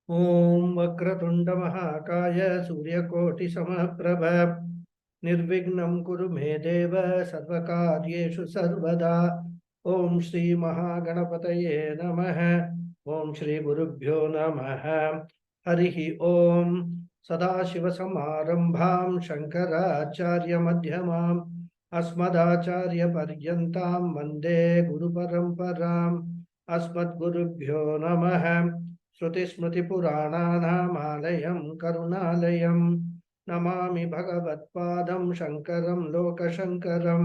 Om Vakratunda Mahakaya Suryakoti Samaprabha Nirvignam Kuru Medeva Sarvakaryeshu Sarvada Om Shri Mahaganapataye Namaha Om Shri Gurubhyo Namaha Harihi Om Sadashiva Samarambham Shankaracharya Madhyamam Asmadacharya Paryantam Vande Guru Paramparam Asmad Gurubhyo Namaha श्रुतिस्मृतिपुराणानामालयं करुणालयं Namami भगवत्पादं शङ्करं लोकशङ्करं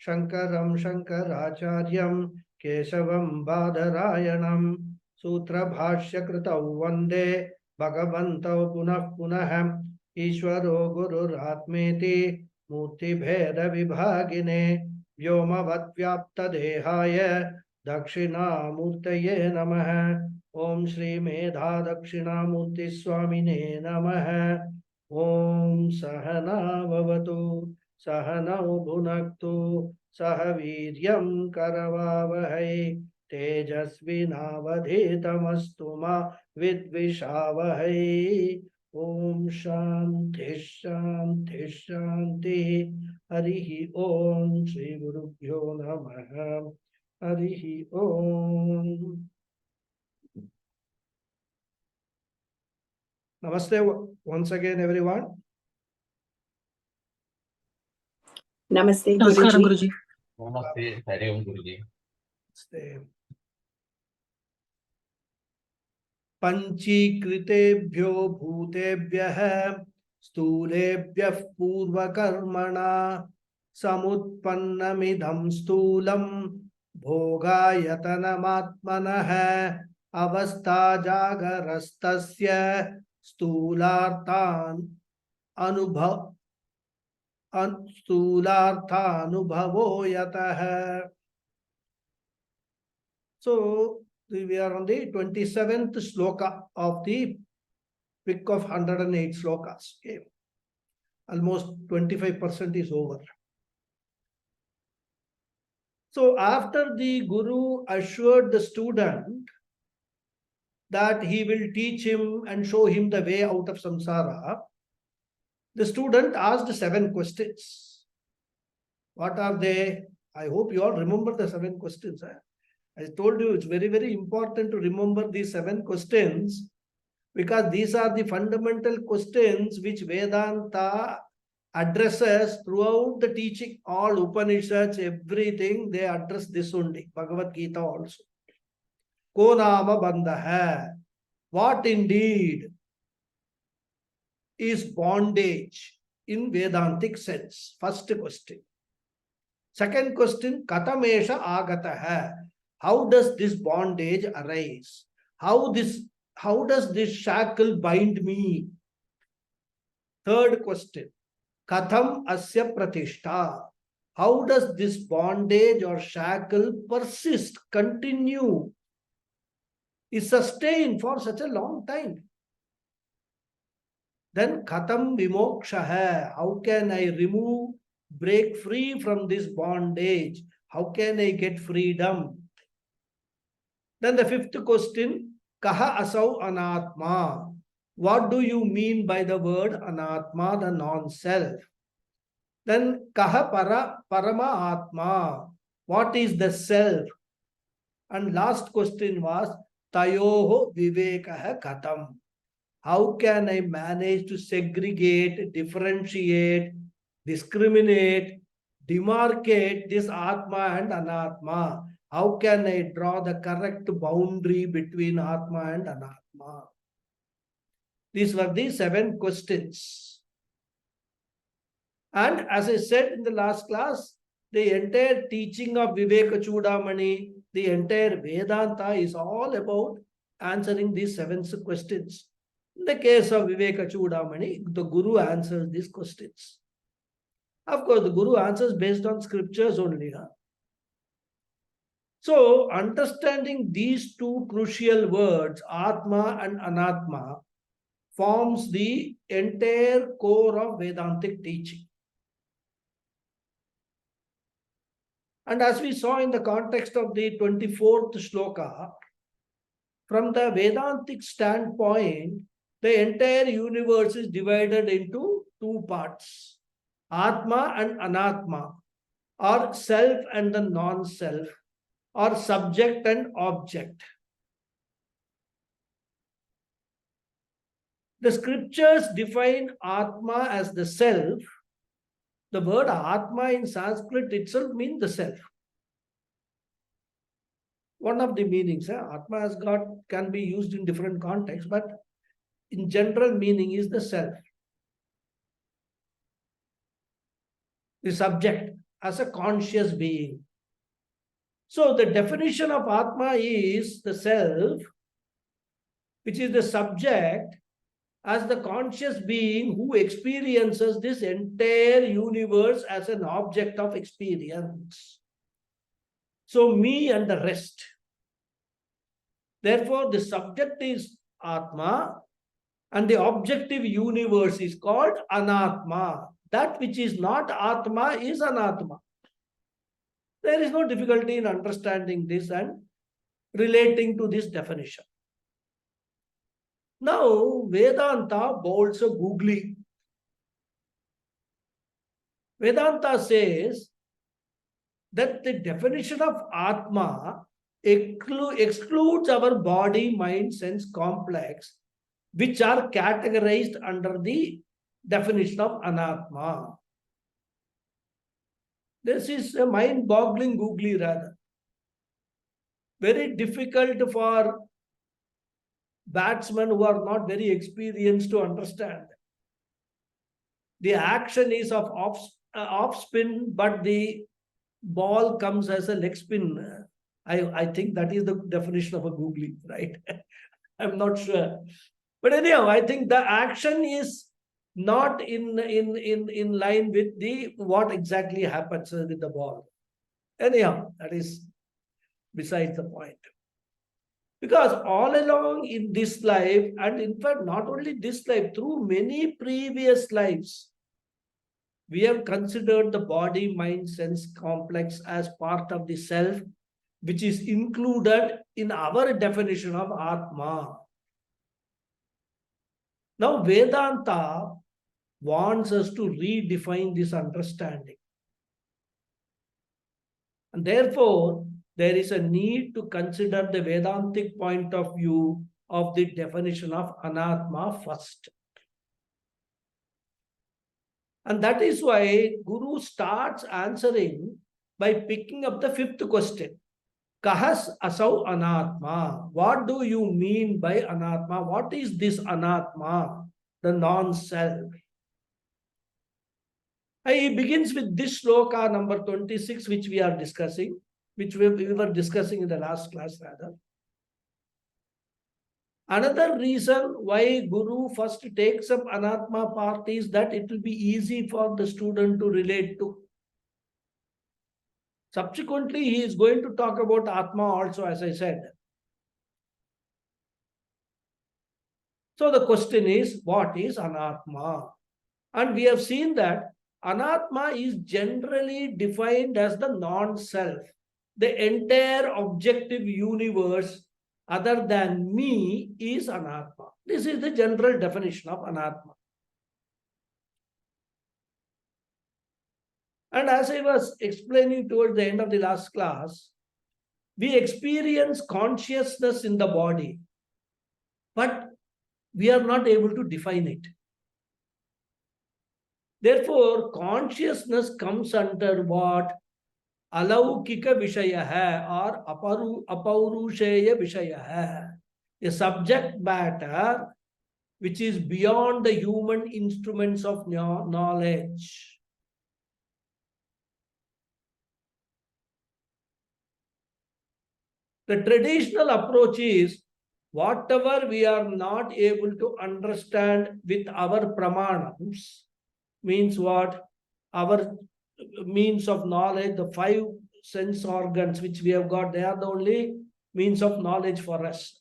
शङ्करं शङ्कराचार्यं केशवं बादरायणं सूत्रभाष्यकृतौ वन्दे भगवन्तौ पुनः पुनः ईश्वरो गुरुरात्मेति मूर्तिभेदविभागिने व्योमवद्व्याप्तदेहाय दक्षिणामूर्तये नमः ओम श्री मेधा दक्षिणामूर्ति स्वामिने नमः। ओम सहना भवतु सहनौ भुनक्तु सह वीर्यं करवावहै तेजस्विनावधीतमस्तु मा विद्विषावहै। ओम शांति शांति शांति। हरिः ओम श्री गुरुभ्यो नमः। हरिः ओम। Namaste once again, everyone. Namaste, Namaskaram, Guruji. Guruji. Namaste, Hari Om Guruji. Namaste. पंचीकृतेभ्यो भूतेभ्यः स्थूलेभ्यः पूर्वकर्मणा समुत्पन्नमिदं स्थूलं भोगायतनमात्मनः अवस्था जागरस्तस्य स्थूलार्थान् स्थूलार्थानुभवो यतः. So we are on the 27th sloka of the pick of 108 slokas. Okay. Almost 25% is over. So after the Guru assured the student that he will teach him and show him the way out of samsara, the student asked 7 questions. What are they? I hope you all remember the 7 questions. I told you it's very, very important to remember these 7 questions because these are the fundamental questions which Vedanta addresses throughout the teaching. All Upanishads, everything, they address this only. Bhagavad Gita also. Ko nama bandha. What indeed is bondage in Vedantic sense? First question. Second question, katamesha agataha. How does this bondage arise? How does this shackle bind me? Third question, katham asya pratishtha. How does this bondage or shackle persist, continue, is sustained for such a long time? Then katham vimokshaha. How can I break free from this bondage? How can I get freedom? Then the 5th question, kaha asau anatma. What do you mean by the word anatma, the non-self? Then kaha parama atma. What is the self? And last question was tayoho vivekaha katham. How can I manage to segregate, differentiate, discriminate, demarcate this atma and anatma? How can I draw the correct boundary between Atma and Anatma? These were the 7 questions. And as I said in the last class, the entire teaching of Vivekachudamani, the entire Vedanta is all about answering these 7 questions. In the case of Vivekachudamani, the Guru answers these questions. Of course, the Guru answers based on scriptures only. So, understanding these 2 crucial words, Atma and Anatma, forms the entire core of Vedantic teaching. And as we saw in the context of the 24th shloka, that Atma and Anatma, they are the from the Vedantic standpoint, the entire universe is divided into two parts, Atma and Anatma, or self and the non-self, or subject and object. The scriptures define Atma as the self. The word Atma in Sanskrit itself means the self. One of the meanings, Atma has got, can be used in different contexts, but in general meaning is the self. The subject as a conscious being. So the definition of Atma is the self, which is the subject as the conscious being who experiences this entire universe as an object of experience. So me and the rest. Therefore, the subject is Atma and the objective universe is called Anatma. That which is not Atma is Anatma. There is no difficulty in understanding this and relating to this definition. Now, Vedanta bolts a googly. Vedanta says that the definition of Atma excludes our body, mind, sense complex, which are categorized under the definition of Anatma. This is a mind-boggling googly rather. Very difficult for batsmen who are not very experienced to understand. The action is of off spin, but the ball comes as a leg spin. I think that is the definition of a googly, right? I'm not sure. But anyhow, I think the action is not in line with the what exactly happens with the ball. Anyhow, that is besides the point. Because all along in this life, and in fact, not only this life, through many previous lives, we have considered the body, mind, sense complex as part of the self, which is included in our definition of Atma. Now, Vedanta wants us to redefine this understanding. And therefore, there is a need to consider the Vedantic point of view of the definition of Anatma first. And that is why Guru starts answering by picking up the fifth question. Kahas asau anatma. What do you mean by anatma? What is this anatma? The non-self. He begins with this shloka number 26, which we are discussing, which we were discussing in the last class rather. Another reason why Guru first takes up Anatma part is that it will be easy for the student to relate to. Subsequently, he is going to talk about Atma also, as I said. So the question is, what is Anatma? And we have seen that Anatma is generally defined as the non-self, the entire objective universe other than me is Anatma. This is the general definition of Anatma. And as I was explaining towards the end of the last class, we experience consciousness in the body, but we are not able to define it. Therefore, consciousness comes under what? Alaukika Vishaya hai or Apaurusheya Vishaya hai. A subject matter which is beyond the human instruments of knowledge. The traditional approach is whatever we are not able to understand with our pramanams, means what? Our means of knowledge, the five sense organs which we have got, they are the only means of knowledge for us.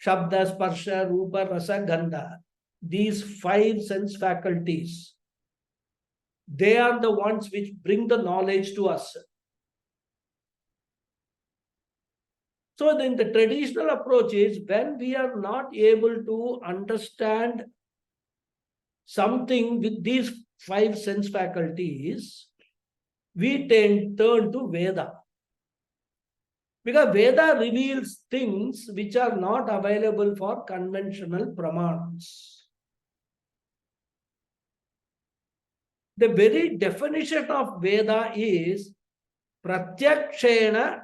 Shabda, Sparsha, Rupa, Rasa, Gandha. These five sense faculties, they are the ones which bring the knowledge to us. So then the traditional approach is when we are not able to understand something with these 5 sense faculties, we turn to Veda. Because Veda reveals things which are not available for conventional pramans. The very definition of Veda is Pratyakshena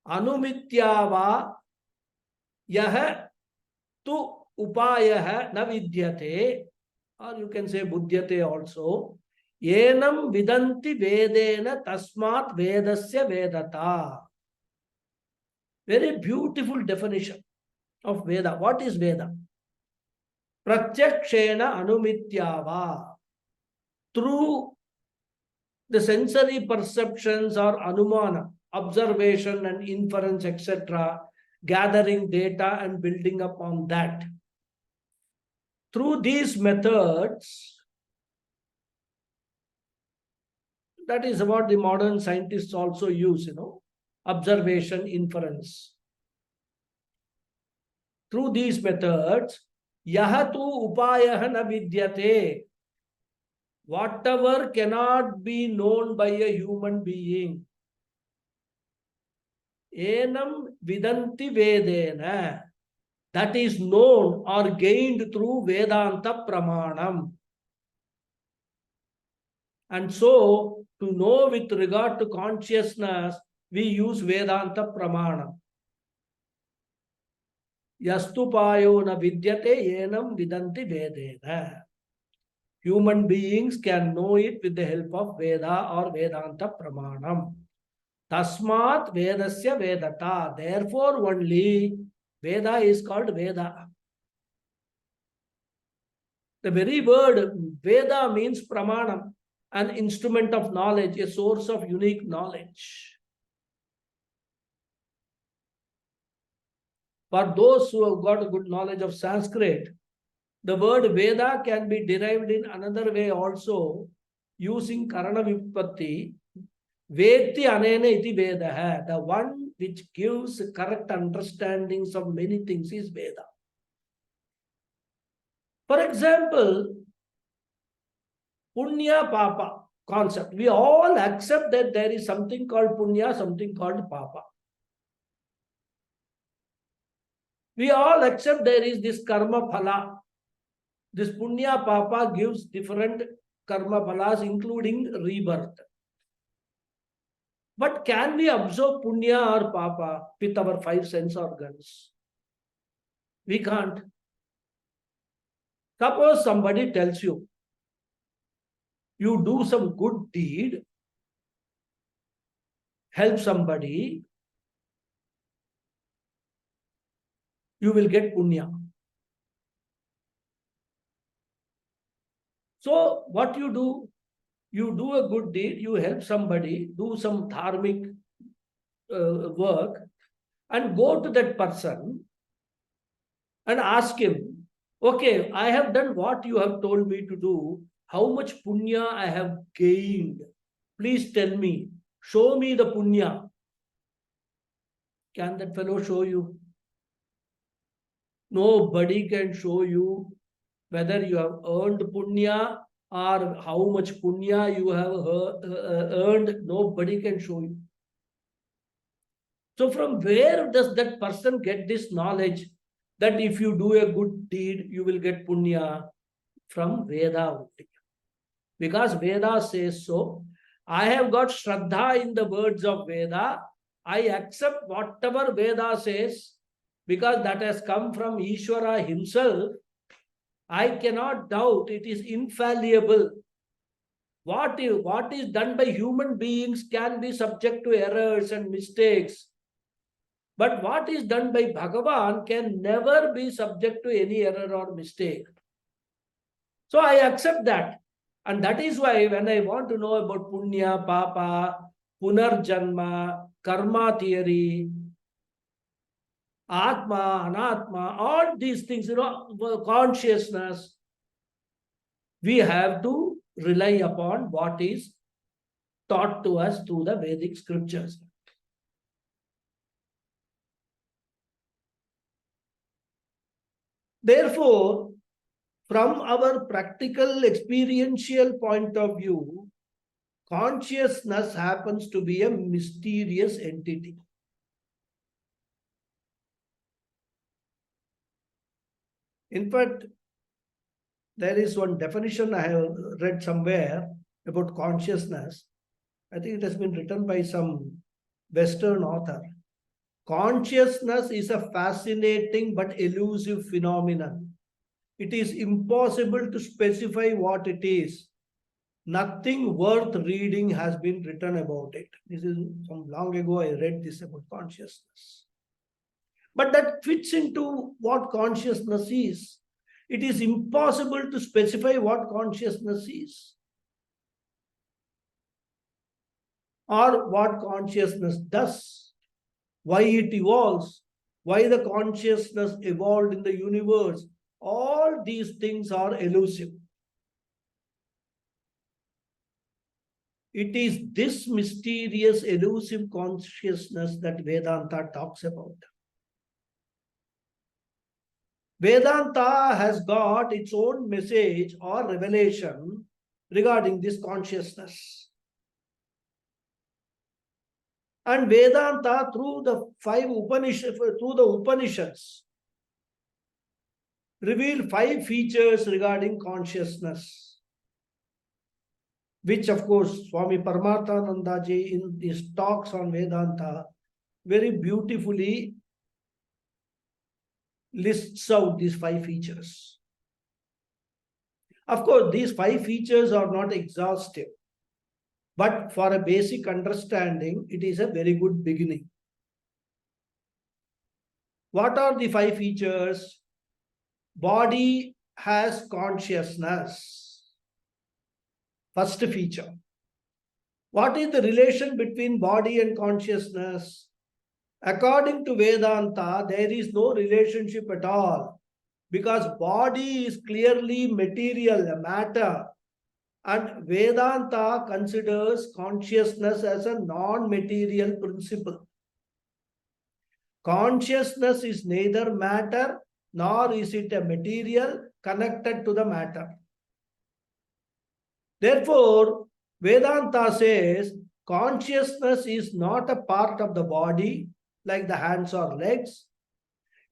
Anumityava Yah Tu Upayah Na Vidyate, or you can say Buddhyate also. Yenam Vidanti Vedena Tasmat Vedasya Vedata. Very beautiful definition of Veda. What is Veda? Pratyakshena Anumityava. Through the sensory perceptions or anumana, observation and inference, etc., gathering data and building upon that. Through these methods, that is what the modern scientists also use, observation, inference. Through these methods, yahatu upayah na vidyate. Whatever cannot be known by a human being, enam vidanti vedena, that is known or gained through Vedanta pramanam. And so, to know with regard to consciousness, we use Vedanta pramanam. Yastupayo na vidyate enam vidanti vedena. Human beings can know it with the help of Veda or Vedanta pramanam. Tasmat Vedasya Vedata. Therefore, only Veda is called Veda. The very word Veda means pramanam, an instrument of knowledge, a source of unique knowledge. For those who have got a good knowledge of Sanskrit, the word Veda can be derived in another way also, using Karana Vipatti. Veti anena iti Vedaha. The one which gives correct understandings of many things is Veda. For example, Punya Papa concept. We all accept that there is something called Punya, something called Papa. We all accept there is this Karma Phala. This Punya Papa gives different Karma Phalas, including rebirth. But can we observe Punya or Papa with our 5 sense organs? We can't. Suppose somebody tells you, you do some good deed, help somebody, you will get Punya. So what you do? You do a good deed, you help somebody, do some dharmic work, and go to that person and ask him, okay, I have done what you have told me to do. How much punya I have gained? Please tell me. Show me the punya. Can that fellow show you? Nobody can show you whether you have earned punya or how much punya you have earned. Nobody can show you. So from where does that person get this knowledge that if you do a good deed, you will get punya? From Veda. Because Veda says so. I have got Shraddha in the words of Veda. I accept whatever Veda says because that has come from Ishvara himself. I cannot doubt it is infallible. What is done by human beings can be subject to errors and mistakes. But what is done by Bhagavan can never be subject to any error or mistake. So I accept that. And that is why when I want to know about Punya, Papa, Punarjanma, Karma theory, Atma, Anatma, all these things, consciousness, we have to rely upon what is taught to us through the Vedic scriptures. Therefore, from our practical experiential point of view, consciousness happens to be a mysterious entity. In fact, there is one definition I have read somewhere about consciousness. I think it has been written by some Western author. Consciousness is a fascinating but elusive phenomenon. It is impossible to specify what it is. Nothing worth reading has been written about it. This is from long ago I read this about consciousness. But that fits into what consciousness is. It is impossible to specify what consciousness is or what consciousness does, why it evolves, why the consciousness evolved in the universe. All these things are elusive. It is this mysterious, elusive consciousness that Vedanta talks about. Vedanta has got its own message or revelation regarding this consciousness. And Vedanta, through the Upanishads, reveal 5 features regarding consciousness, which of course Swami Paramarthanandaji in his talks on Vedanta very beautifully lists out these 5 features. Of course, these 5 features are not exhaustive, but for a basic understanding, it is a very good beginning. What are the 5 features? Body has consciousness. First feature. What is the relation between body and consciousness? According to Vedanta, there is no relationship at all, because body is clearly material, a matter, and Vedanta considers consciousness as a non-material principle. Consciousness is neither matter nor is it a material connected to the matter. Therefore, Vedanta says consciousness is not a part of the body like the hands or legs.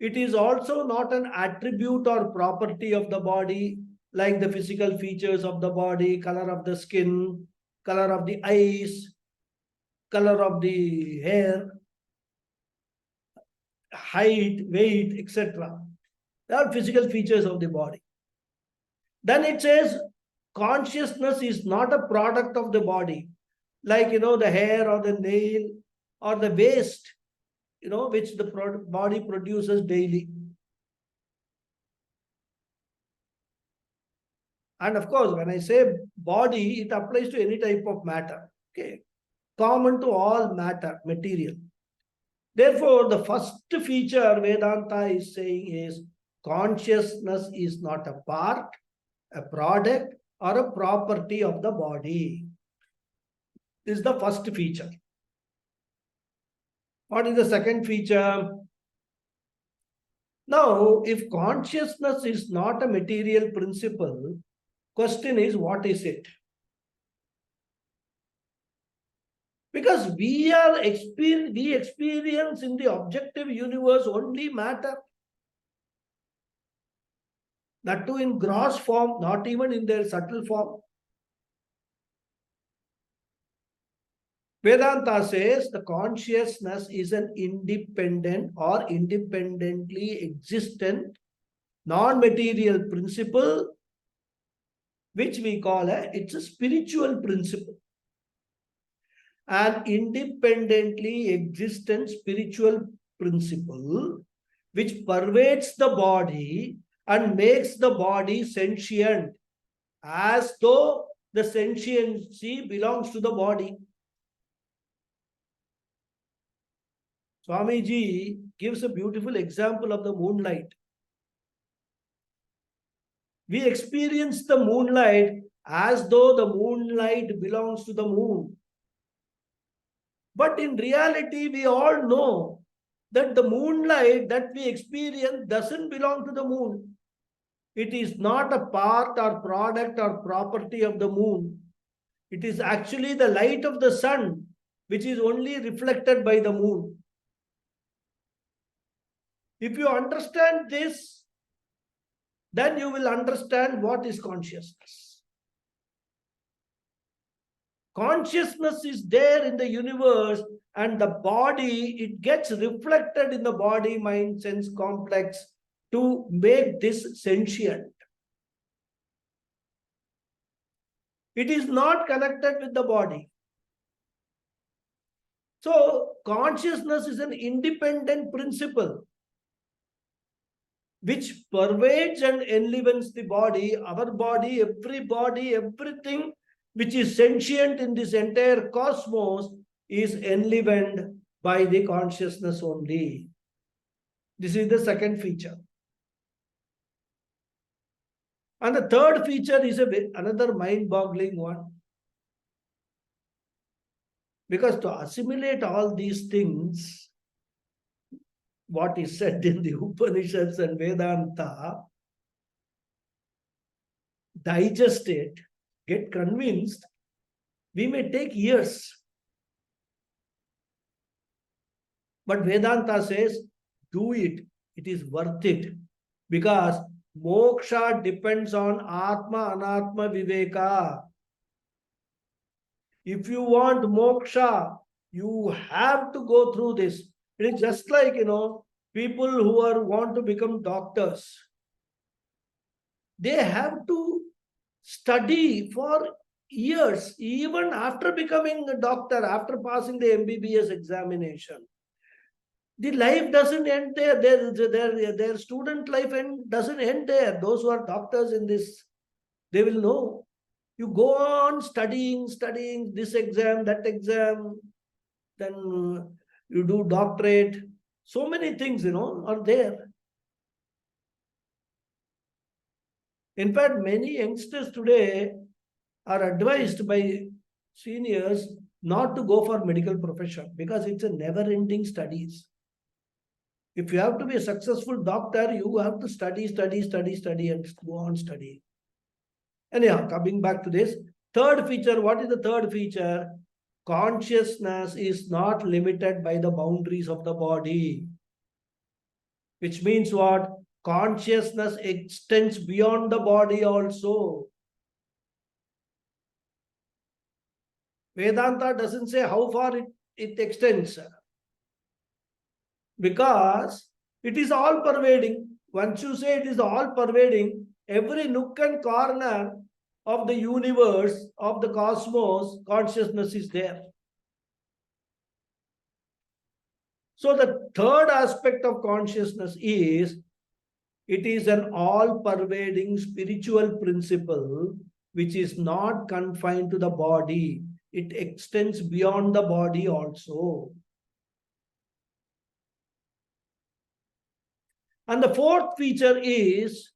It is also not an attribute or property of the body like the physical features of the body, color of the skin, color of the eyes, color of the hair, height, weight, etc. They are physical features of the body. Then it says consciousness is not a product of the body, like the hair or the nail or the waste, which the body produces daily. And of course, when I say body, it applies to any type of matter. Okay, common to all matter, material. Therefore, the first feature Vedanta is saying is consciousness is not a part, a product, or a property of the body. This is the first feature. What is the second feature? Now, if consciousness is not a material principle, question is, what is it? Because we experience in the objective universe only matter. That too in gross form, not even in their subtle form. Vedanta says the consciousness is an independent or independently existent non-material principle, which we call it's a spiritual principle. An independently existent spiritual principle which pervades the body and makes the body sentient, as though the sentiency belongs to the body. Swamiji gives a beautiful example of the moonlight. We experience the moonlight as though the moonlight belongs to the moon. But in reality, we all know that the moonlight that we experience doesn't belong to the moon. it is not a part or product or property of the moon. It is actually the light of the sun, which is only reflected by the moon. If you understand this, then you will understand what is consciousness. Consciousness is there in the universe, and the body, it gets reflected in the body, mind, sense complex to make this sentient. It is not connected with the body. So, consciousness is an independent principle which pervades and enlivens the body, our body, everything which is sentient in this entire cosmos is enlivened by the consciousness only. This is the second feature. And the third feature is another mind-boggling one. Because to assimilate all these things, what is said in the Upanishads and Vedanta, digest it, get convinced, we may take years. But Vedanta says, do it. It is worth it. Because moksha depends on Atma Anatma Viveka. If you want moksha, you have to go through this. It is just like, people who want to become doctors. They have to study for years, even after becoming a doctor, after passing the MBBS examination. The life doesn't end there. Their student life doesn't end there. Those who are doctors in this, they will know. You go on studying this exam, that exam, then you do doctorate. So many things, are there. In fact, many youngsters today are advised by seniors not to go for medical profession because it's a never-ending studies. If you have to be a successful doctor, you have to study and go on studying. Anyhow, coming back to this, third feature, what is the third feature? Consciousness is not limited by the boundaries of the body. Which means what? Consciousness extends beyond the body also. Vedanta doesn't say how far it extends. Because it is all pervading. Once you say it is all pervading, every nook and corner of the universe, of the cosmos, consciousness is there. So the third aspect of consciousness is, it is an all-pervading spiritual principle which is not confined to the body. It extends beyond the body also. And the fourth feature is,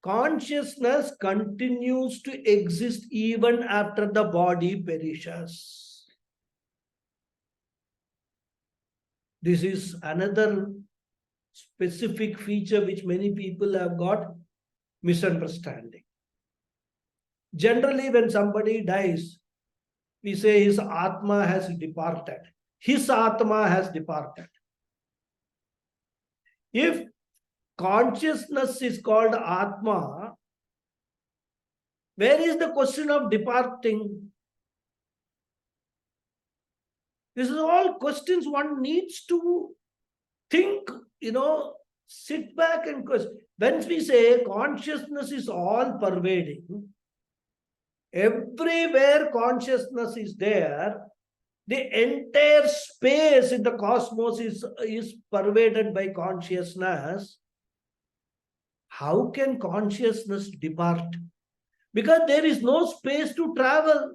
consciousness continues to exist even after the body perishes. This is another specific feature which many people have got misunderstanding. Generally, when somebody dies, we say his Atma has departed. His Atma has departed. If consciousness is called Atma, where is the question of departing? This is all questions one needs to think, sit back and question. When we say consciousness is all pervading, everywhere consciousness is there, the entire space in the cosmos is pervaded by consciousness. How can consciousness depart? Because there is no space to travel.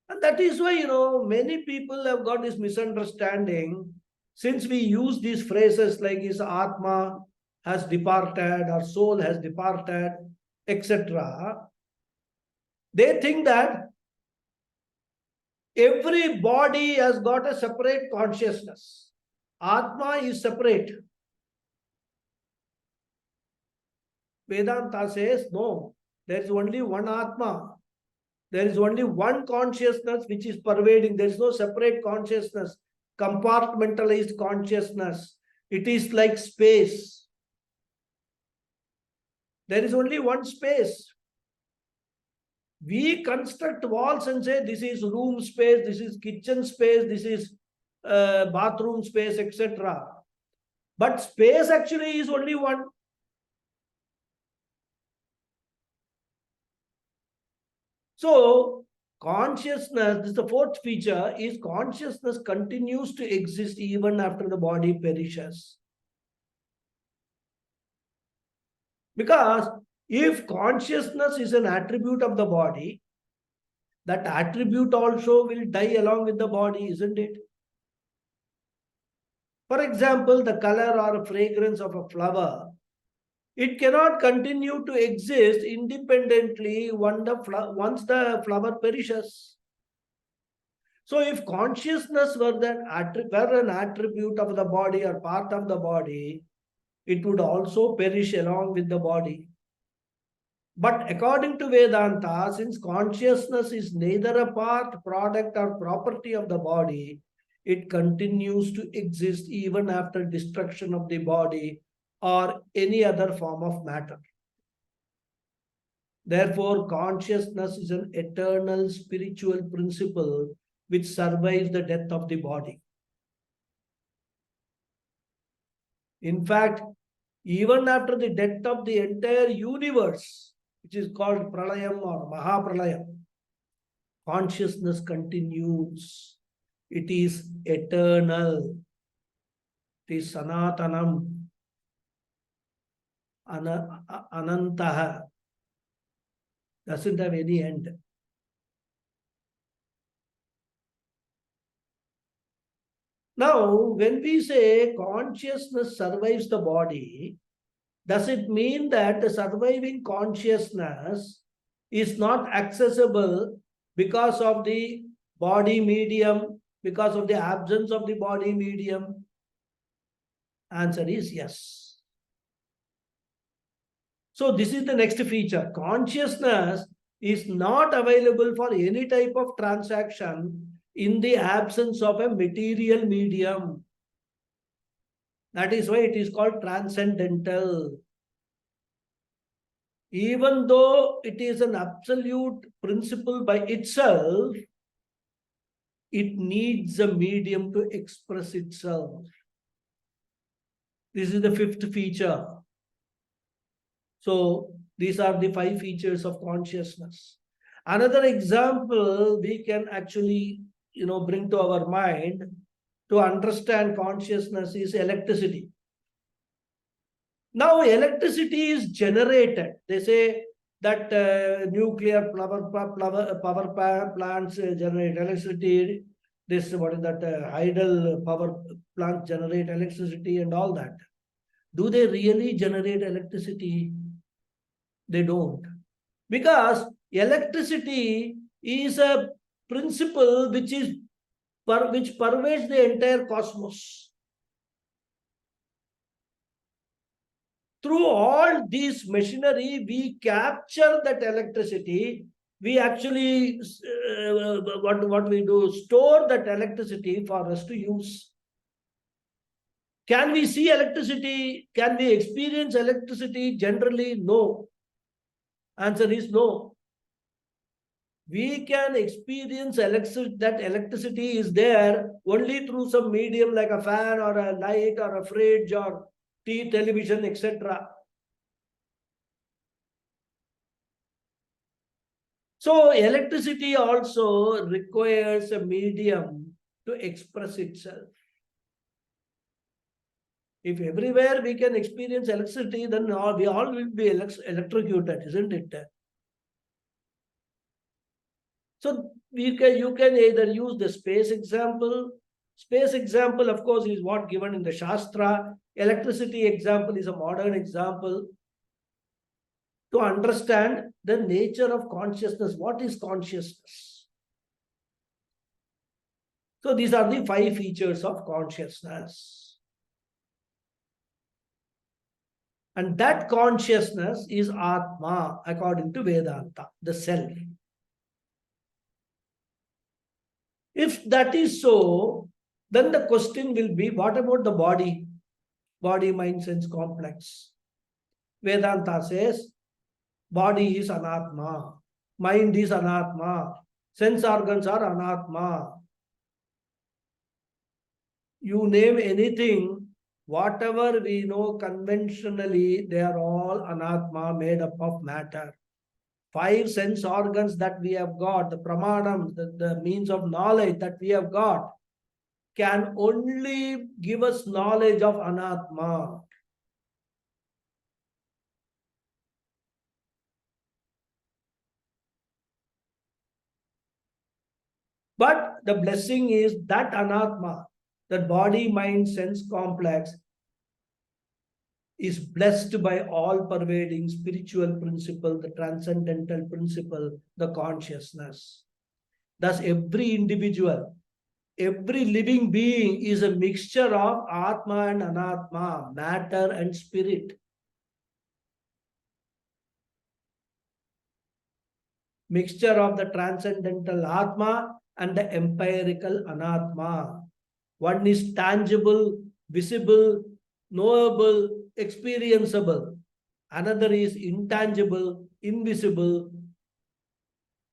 And that is why, many people have got this misunderstanding. Since we use these phrases like his Atma has departed or soul has departed, etc., they think that every body has got a separate consciousness. Atma is separate. Vedanta says, no, there is only one Atma. There is only one consciousness which is pervading. There is no separate consciousness, compartmentalized consciousness. It is like space. There is only one space. We construct walls and say this is room space, this is kitchen space, this is bathroom space, etc. But space actually is only one. So consciousness, this is the fourth feature, is consciousness continues to exist even after the body perishes. Because if consciousness is an attribute of the body, that attribute also will die along with the body, isn't it? For example, the color or fragrance of a flower, it cannot continue to exist independently once the flower perishes. So if consciousness were an attribute of the body or part of the body, it would also perish along with the body. But according to Vedanta, since consciousness is neither a part, product, or property of the body, it continues to exist even after destruction of the body or any other form of matter. Therefore, consciousness is an eternal spiritual principle which survives the death of the body. In fact, even after the death of the entire universe, which is called Pralayam or Mahapralayam, consciousness continues. It is eternal. It is Sanatanam, Anantaha. Doesn't have any end. Now, when we say consciousness survives the body, does it mean that the surviving consciousness is not accessible because of the body medium, because of the absence of the body medium? Answer is yes. So this is the next feature. Consciousness is not available for any type of transaction in the absence of a material medium. That is why it is called transcendental. Even though it is an absolute principle by itself, it needs a medium to express itself. This is the fifth feature. So these are the 5 features of consciousness. Another example we can actually bring to our mind to understand consciousness is electricity. Now electricity is generated. They say that nuclear power plants generate electricity. What is that? Hydel power plants generate electricity and all that. Do they really generate electricity? They don't. Because electricity is a principle which pervades the entire cosmos. Through all this machinery, we capture that electricity. We actually, what we do, store that electricity for us to use. Can we see electricity? Can we experience electricity? Generally, no. Answer is no. We can experience that electricity is there only through some medium like a fan or a light or a fridge or television, etc. So electricity also requires a medium to express itself. If everywhere we can experience electricity, then we all will be electrocuted, isn't it? So you can either use the space example. Space example, of course, is what given in the Shastra. Electricity example is a modern example. To understand the nature of consciousness, what is consciousness? So these are the 5 features of consciousness. And that consciousness is Atma, according to Vedanta, the self. If that is so, then the question will be, what about the body? Body, mind, sense complex. Vedanta says, body is anatma, mind is anatma, sense organs are anatma. You name anything, whatever we know conventionally, they are all anatma, made up of matter. 5 sense organs that we have got, the pramanam, the means of knowledge that we have got, can only give us knowledge of anatma. But the blessing is that anatma, that body, mind, sense complex, is blessed by all pervading spiritual principle, the transcendental principle, the consciousness. Thus, every individual, every living being is a mixture of Atma and Anatma, matter and spirit. Mixture of the transcendental Atma and the empirical Anatma. One is tangible, visible, knowable, experienceable. Another is intangible, invisible,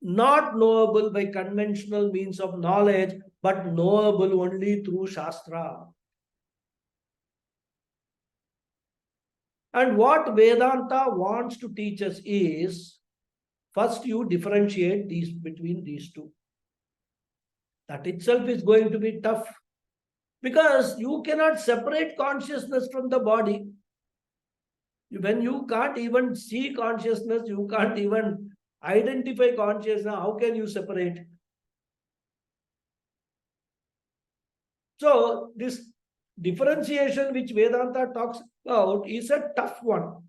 not knowable by conventional means of knowledge, but knowable only through Shastra. And what Vedanta wants to teach us is, first you differentiate between these two. That itself is going to be tough, because you cannot separate consciousness from the body. When you can't even see consciousness, you can't even identify consciousness, how can you separate? So this differentiation which Vedanta talks about is a tough one,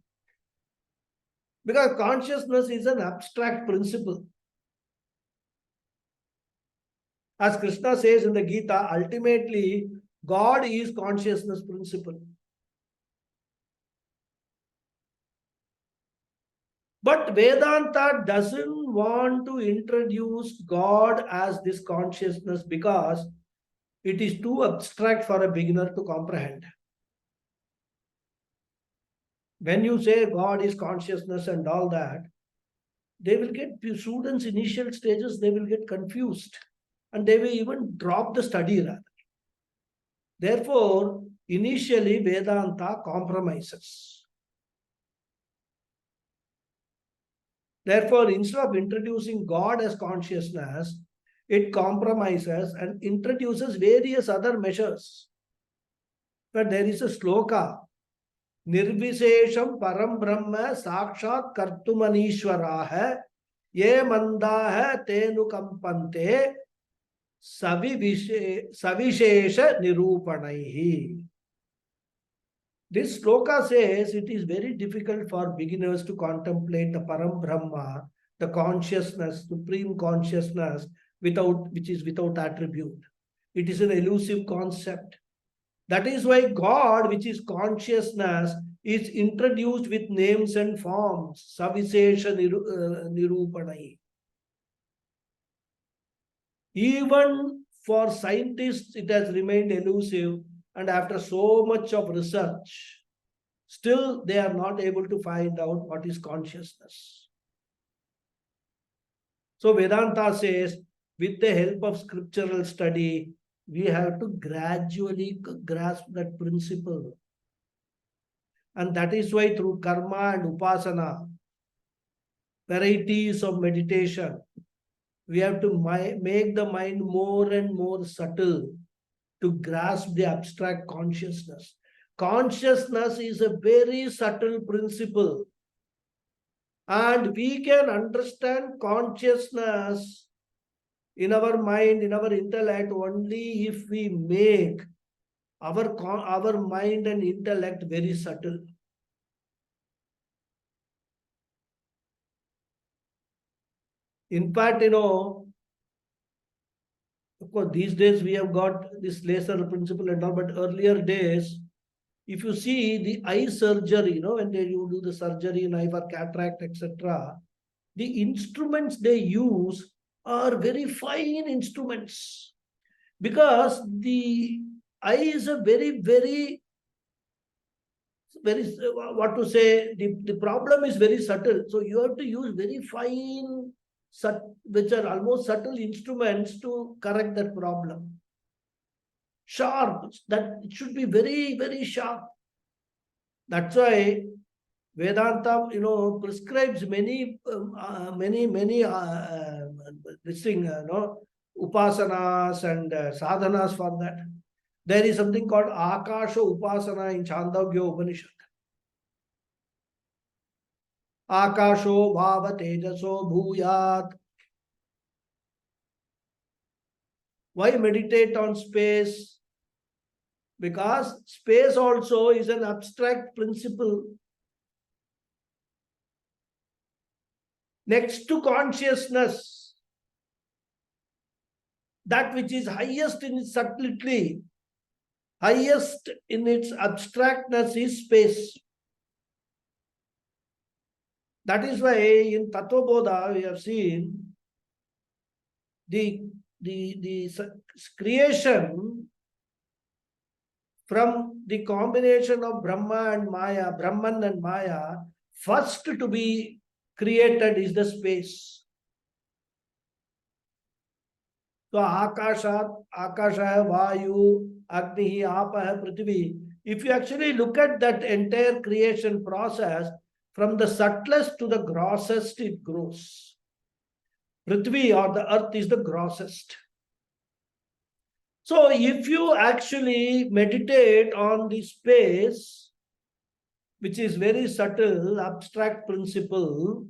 because consciousness is an abstract principle. As Krishna says in the Gita, ultimately God is consciousness principle. But Vedanta doesn't want to introduce God as this consciousness, because it is too abstract for a beginner to comprehend. When you say God is consciousness and all that, they will get, students initial stages, they will get confused and they will even drop the study rather. Therefore, initially Vedanta compromises. Therefore, instead of introducing God as consciousness, it compromises and introduces various other measures. But there is a sloka, Nirvishesham param brahma sakshat kartumanishwaraha ye mandaha tenukampante savishesha nirupanaihi. This sloka says it is very difficult for beginners to contemplate the Param Brahma, the consciousness, supreme consciousness, which is without attribute. It is an elusive concept. That is why God, which is consciousness, is introduced with names and forms. Savishesha nirupanai. Even for scientists, it has remained elusive, and after so much of research, still they are not able to find out what is consciousness. So Vedanta says, with the help of scriptural study, we have to gradually grasp that principle. And that is why through karma and upasana, varieties of meditation, we have to make the mind more and more subtle to grasp the abstract consciousness. Consciousness is a very subtle principle. And we can understand consciousness in our mind, in our intellect, only if we make our mind and intellect very subtle. In fact, of course, these days we have got this laser principle and all, but earlier days, if you see the eye surgery, when you do the surgery in eye for cataract, etc., the instruments they use are very fine instruments, because the eye is a very, what to say, the problem is very subtle. So you have to use very fine, which are almost subtle instruments to correct that problem. Sharp, that it should be very sharp. That's why Vedanta, prescribes many this thing, upasanas and sadhanas for that. There is something called Akasha Upasana in Chandogya Upanishad. Akasho Bhava Tejaso Bhuyat. Why meditate on space? Because space also is an abstract principle. Next to consciousness, that which is highest in its subtlety, highest in its abstractness is space. That is why in Tattva Bodha we have seen the creation from the combination of Brahman and Maya, first to be created is the space. So Akasha, Vayu, Agni, Apah, Prithvi. If you actually look at that entire creation process, from the subtlest to the grossest, it grows. Prithvi, or the earth, is the grossest. So if you actually meditate on the space, which is very subtle, abstract principle,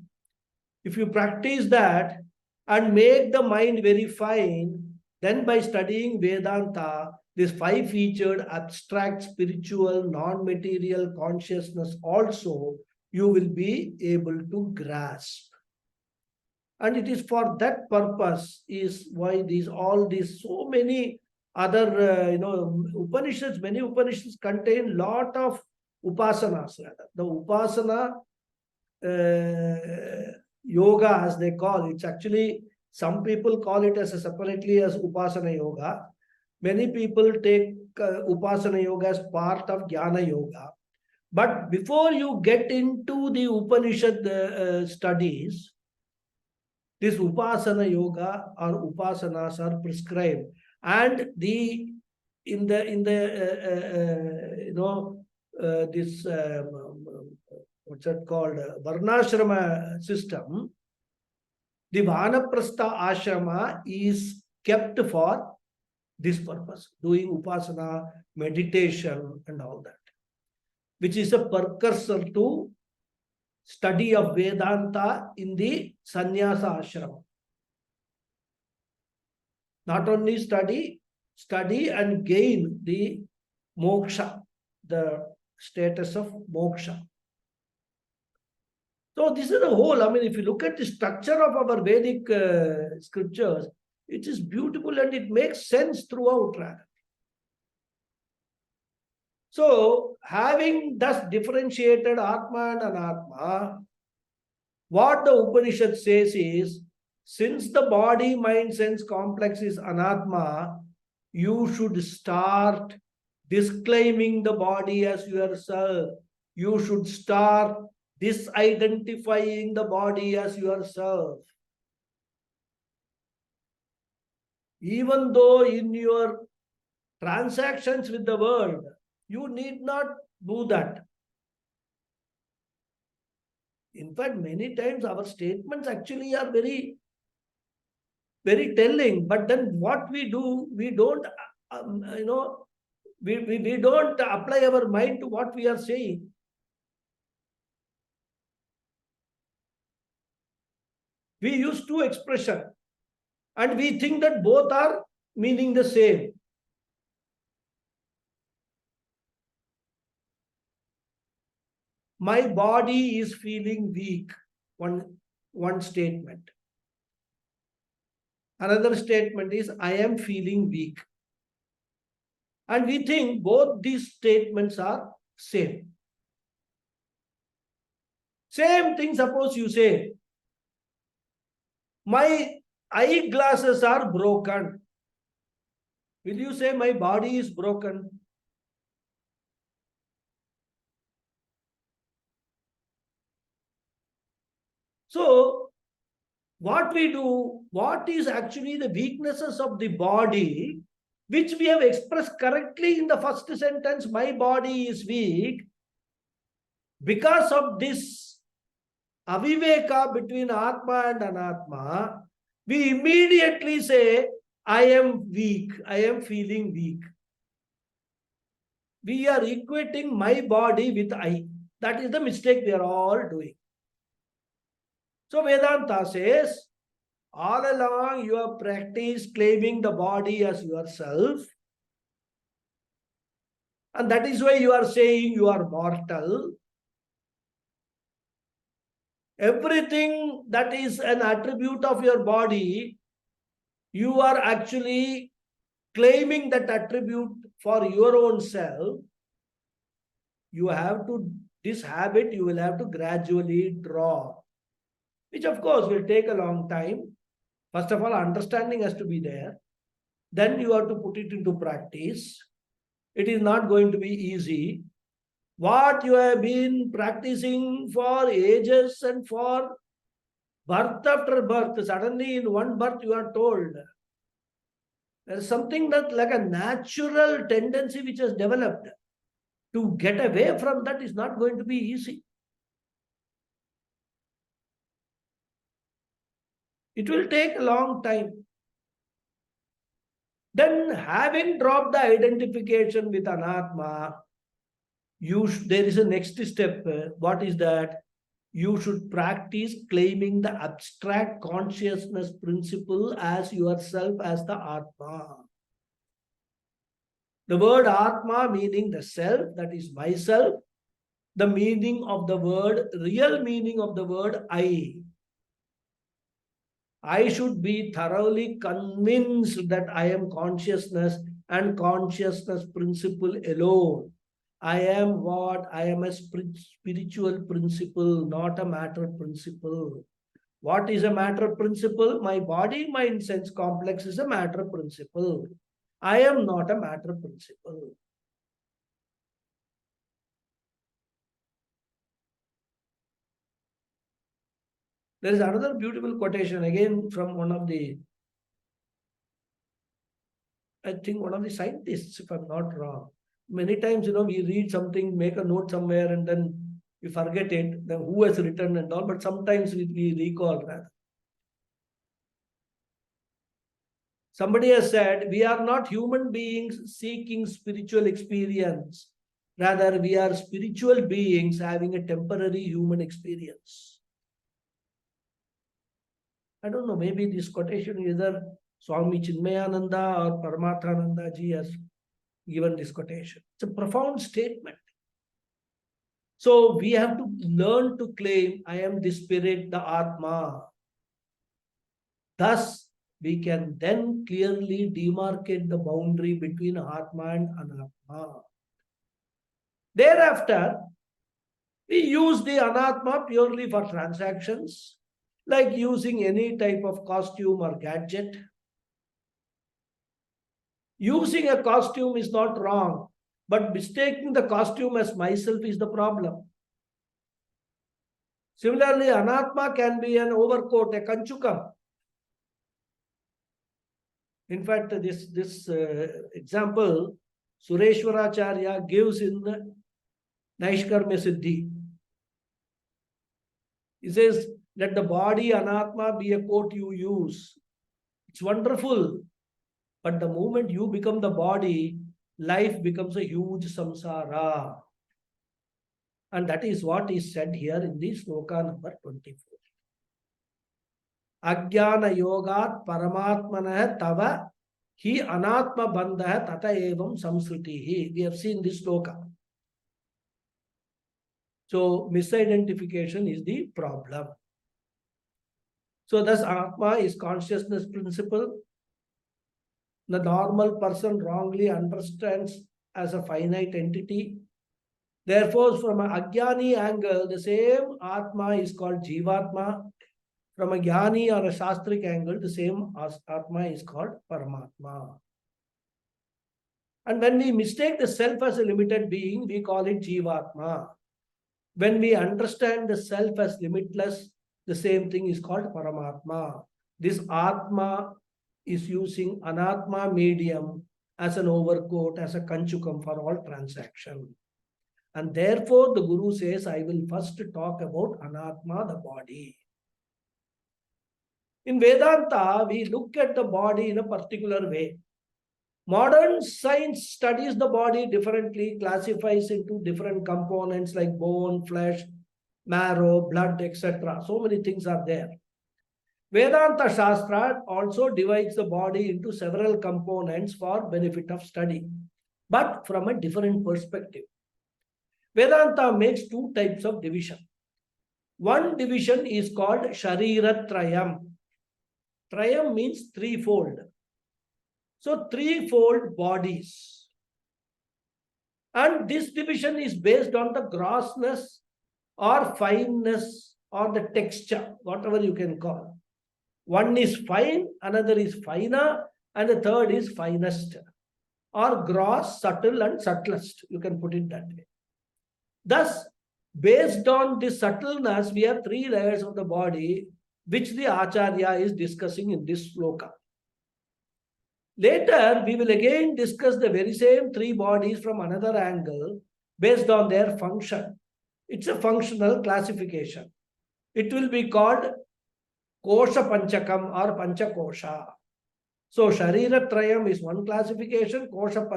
if you practice that and make the mind very fine, then by studying Vedanta, this five-featured abstract spiritual non-material consciousness also you will be able to grasp. And it is for that purpose is why all these so many other Upanishads, many Upanishads contain lot of upasanas. The upasana yoga, as they call it, it's actually, some people call it as separately as upasana yoga. Many people take upasana yoga as part of jnana yoga. But before you get into the Upanishad studies, this upasana yoga or upasanas are prescribed, and this what's that called, varnashrama system, the vanaprastha ashrama is kept for this purpose, doing upasana, meditation and all that, which is a precursor to study of Vedanta in the sannyasa ashrama. Not only study and gain the moksha, the status of moksha. So this is the whole, if you look at the structure of our Vedic scriptures, it is beautiful and it makes sense throughout. So, having thus differentiated Atma and Anatma, what the Upanishad says is, since the body, mind, sense complex is Anatma, you should start disclaiming the body as yourself. You should start disidentifying the body as yourself. Even though in your transactions with the world, you need not do that. In fact, many times our statements actually are very, very telling. But then what we do, we don't, we don't apply our mind to what we are saying. We use two expressions, and we think that both are meaning the same. My body is feeling weak. One statement. Another statement is, I am feeling weak. And we think both these statements are Same. Same thing, suppose you say, my eyeglasses are broken. Will you say my body is broken? So, what we do, what is actually the weaknesses of the body, which we have expressed correctly in the first sentence, my body is weak. Because of this aviveka between Atma and Anatma, we immediately say, I am weak, I am feeling weak. We are equating my body with I. That is the mistake we are all doing. So Vedanta says, all along you have practiced claiming the body as yourself. And that is why you are saying you are mortal. Everything that is an attribute of your body, you are actually claiming that attribute for your own self. You have to, this habit you will have to gradually drop, which of course will take a long time. First of all, understanding has to be there. Then you have to put it into practice. It is not going to be easy. What you have been practicing for ages and for birth after birth, suddenly in one birth you are told. There is something that like a natural tendency which has developed. To get away from that is not going to be easy. It will take a long time. Then having dropped the identification with Anatma, there is a next step. What is that? You should practice claiming the abstract consciousness principle as yourself, as the Atma. The word Atma meaning the self, that is myself. The meaning of the word, real meaning of the word I. I should be thoroughly convinced that I am consciousness and consciousness principle alone. I am what? I am a spiritual principle, not a matter principle. What is a matter principle? My body, mind, sense complex is a matter principle. I am not a matter principle. There is another beautiful quotation again from one of the, I think one of the scientists, if I'm not wrong. Many times, we read something, make a note somewhere, and then we forget it, then who has written and all, but sometimes we recall that. Somebody has said, we are not human beings seeking spiritual experience. Rather, we are spiritual beings having a temporary human experience. I don't know, maybe this quotation either Swami Chinmayananda or Paramathananda ji has given this quotation. It's a profound statement. So we have to learn to claim, I am the spirit, the Atma. Thus, we can then clearly demarcate the boundary between Atma and Anatma. Thereafter, we use the Anatma purely for transactions, like using any type of costume or gadget. Using a costume is not wrong, but mistaking the costume as myself is the problem. Similarly, Anatma can be an overcoat, a kanchukam. In fact, this example, Sureshwaracharya gives in Naishkarmya Siddhi. He says, let the body Anatma be a coat you use. It's wonderful. But the moment you become the body, life becomes a huge samsara. And that is what is said here in the sloka number 24. Ajnana yogat paramatmanah tava hi anatma bandha tata evam samsritihi. We have seen this sloka. So misidentification is the problem. So thus Atma is consciousness principle. The normal person wrongly understands as a finite entity. Therefore, from an Ajnani angle, the same Atma is called Jivatma. From a Jnani or a Shastric angle, the same Atma is called Paramatma. And when we mistake the self as a limited being, we call it Jivatma. When we understand the self as limitless, the same thing is called Paramatma. This Atma is using Anatma medium as an overcoat, as a kanchukam for all transaction. And therefore, the Guru says, I will first talk about Anatma, the body. In Vedanta, we look at the body in a particular way. Modern science studies the body differently, classifies into different components like bone, flesh, marrow, blood, etc. So many things are there. Vedanta Shastra also divides the body into several components for benefit of study, but from a different perspective. Vedanta makes two types of division. One division is called Sharira Trayam. Trayam means threefold. So threefold bodies. And this division is based on the grossness or fineness or the texture, whatever you can call. One is fine, another is finer, and the third is finest. Or gross, subtle, and subtlest. You can put it that way. Thus, based on this subtleness, we have three layers of the body, which the Acharya is discussing in this sloka. Later, we will again discuss the very same three bodies from another angle based on their function. It's a functional classification. It will be called Kosha Panchakam or Panchakosha. So, Sharira Trayam is one classification, Kosha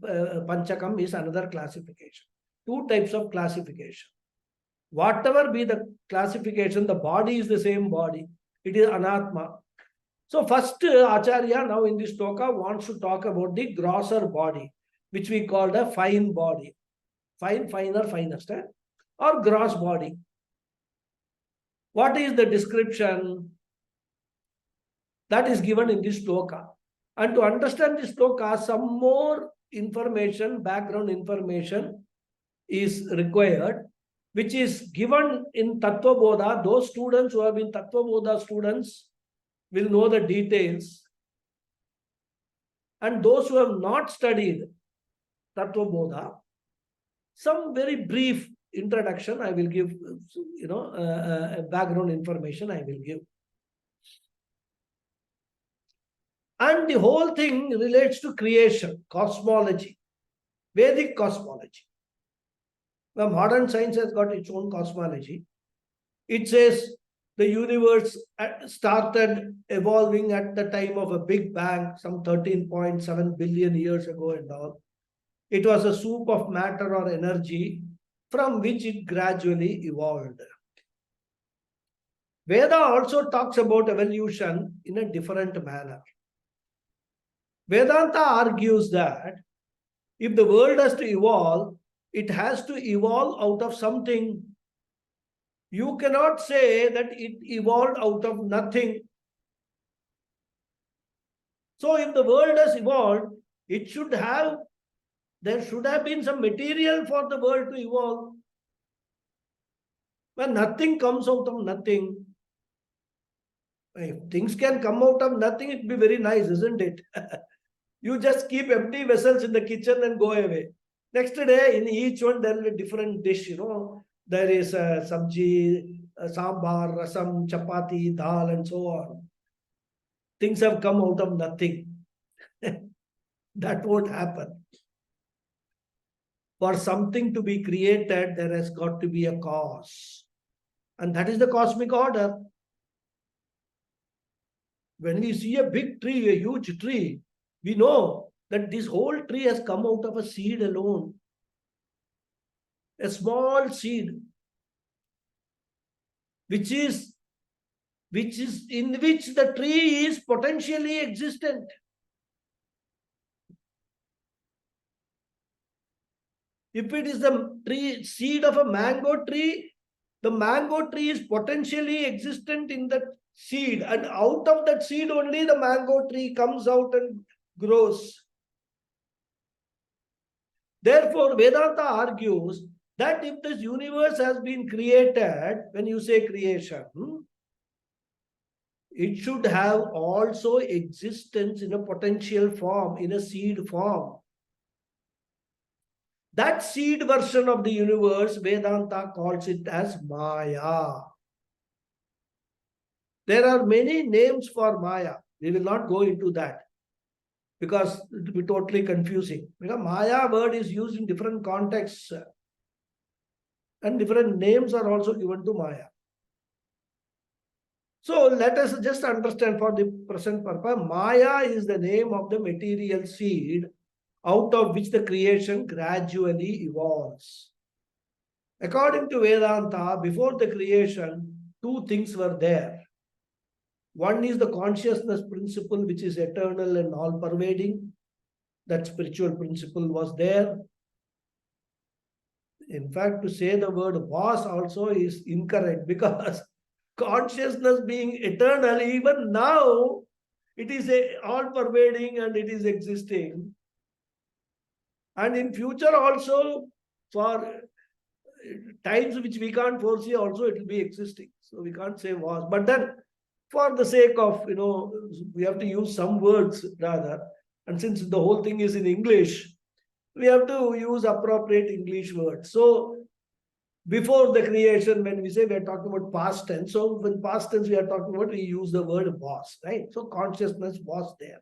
Panchakam is another classification. Two types of classification. Whatever be the classification, the body is the same body. It is Anatma. So first, Acharya now in this sloka wants to talk about the grosser body, which we call the fine body. Fine, finer, finest, or gross body. What is the description that is given in this sloka? And to understand this sloka, some more information, background information is required, which is given in Tattva Bodha. Those students who have been Tattva Bodha students will know the details. And those who have not studied Tattva Bodha, some very brief introduction I will give, background information I will give. And the whole thing relates to creation, cosmology, Vedic cosmology. Now, modern science has got its own cosmology. It says the universe started evolving at the time of a Big Bang, some 13.7 billion years ago and all. It was a soup of matter or energy from which it gradually evolved. Veda also talks about evolution in a different manner. Vedanta argues that if the world has to evolve, it has to evolve out of something. You cannot say that it evolved out of nothing. So if the world has evolved, there should have been some material for the world to evolve. When nothing comes out of nothing, if things can come out of nothing, it'd be very nice, isn't it? You just keep empty vessels in the kitchen and go away. Next day, in each one, there is a different dish, There is sabji, sambar, rasam, chapati, dal, and so on. Things have come out of nothing. That won't happen. For something to be created, there has got to be a cause. And that is the cosmic order. When we see a big tree, a huge tree, we know that this whole tree has come out of a seed alone. A small seed, which is in which the tree is potentially existent. If it is the seed of a mango tree, the mango tree is potentially existent in that seed, and out of that seed only the mango tree comes out and grows. Therefore, Vedanta argues that if this universe has been created, when you say creation, it should have also existence in a potential form, in a seed form. That seed version of the universe, Vedanta calls it as Maya. There are many names for Maya. We will not go into that because it will be totally confusing. Because Maya word is used in different contexts and different names are also given to Maya. So let us just understand for the present purpose, Maya is the name of the material seed out of which the creation gradually evolves. According to Vedanta, before the creation, two things were there. One is the consciousness principle, which is eternal and all-pervading. That spiritual principle was there. In fact, to say the word was also is incorrect because consciousness being eternal, even now, it is all-pervading and it is existing. And in future also, for times which we can't foresee also, it will be existing. So we can't say was. But then, for the sake of, we have to use some words rather. And since the whole thing is in English, we have to use appropriate English words. So before the creation, when we say we are talking about past tense, so when past tense we are talking about, we use the word was, right? So consciousness was there.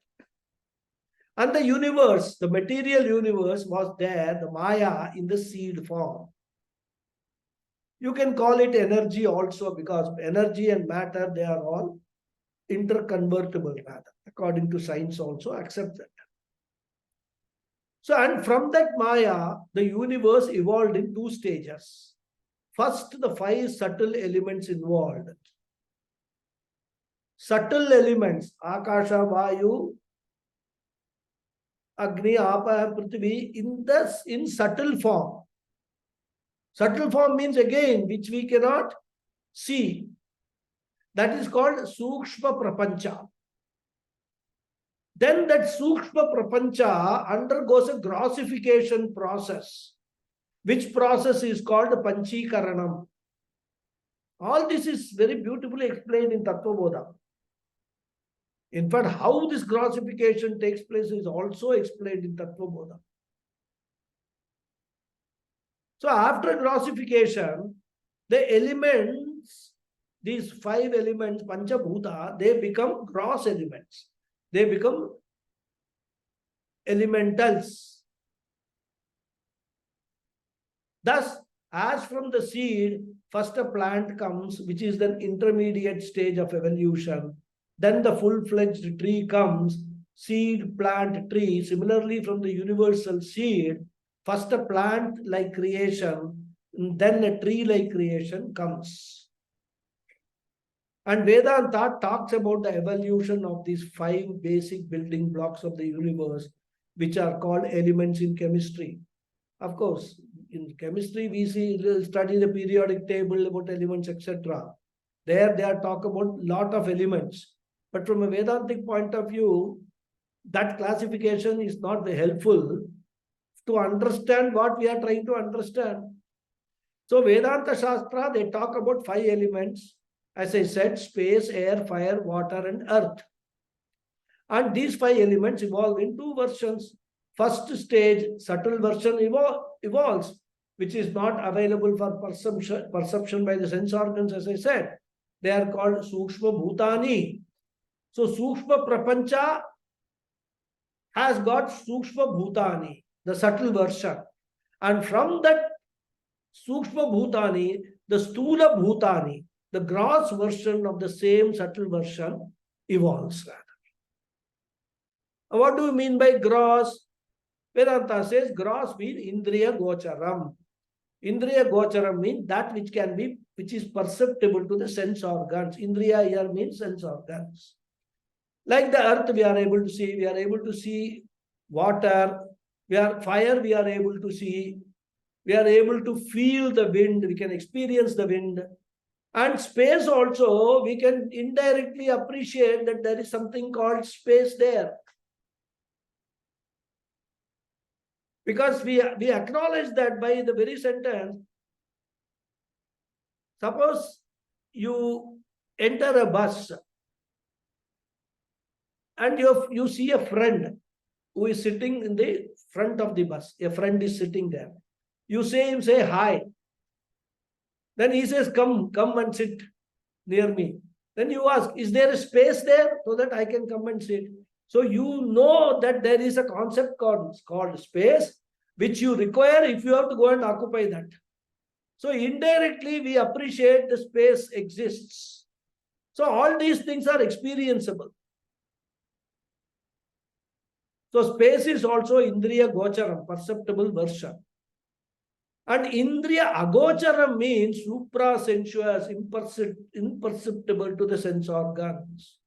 And the universe, the material universe was there, the Maya in the seed form. You can call it energy also because energy and matter, they are all interconvertible rather, according to science also accept that. So, and from that Maya, the universe evolved in two stages. First, the 5 subtle elements involved. Subtle elements, Akasha, Vayu, Agni, Apa, Prithvi, in subtle form. Subtle form means again, which we cannot see. That is called Sukshma Prapancha. Then that Sukshma Prapancha undergoes a grossification process. Which process is called Panchikaranam. All this is very beautifully explained in Tattva Bodha. In fact, how this grossification takes place is also explained in Tattva Bodha. So after grossification, the elements, these 5 elements, Panchabhuta, they become gross elements. They become elementals. Thus, as from the seed, first a plant comes, which is the intermediate stage of evolution. Then the full-fledged tree comes, seed, plant, tree. Similarly, from the universal seed, first a plant-like creation, then a tree-like creation comes. And Vedanta talks about the evolution of these 5 basic building blocks of the universe, which are called elements in chemistry. Of course, in chemistry, we study the periodic table about elements, etc. There, they are talk about lot of elements. But from a Vedantic point of view, that classification is not very helpful to understand what we are trying to understand. So Vedanta Shastra, they talk about 5 elements. As I said, space, air, fire, water, and earth. And these 5 elements evolve in 2 versions. First stage, subtle version evolves, which is not available for perception by the sense organs, as I said. They are called Sukshma Bhutani. So Sukshma Prapancha has got Sukshma Bhutani, the subtle version. And from that Sukshma Bhutani, the Stula Bhutani, the gross version of the same subtle version, evolves rather. What do you mean by gross? Vedanta says gross means Indriya Gocharam. Indriya Gocharam means that which is perceptible to the sense organs. Indriya here means sense organs. Like the earth, we are able to see water, fire, we are able to see, we are able to feel the wind, we can experience the wind. And space also, we can indirectly appreciate that there is something called space there. Because we acknowledge that by the very sentence. Suppose you enter a bus and you see a friend who is sitting in the front of the bus. A friend is sitting there. You say hi. Then he says, come and sit near me. Then you ask, is there a space there so that I can come and sit? So you know that there is a concept called space, which you require if you have to go and occupy that. So indirectly, we appreciate the space exists. So all these things are experienceable. So space is also Indriya Gocharam, perceptible version. And Indriya Agocharam means supra-sensuous, imperceptible to the sense organs.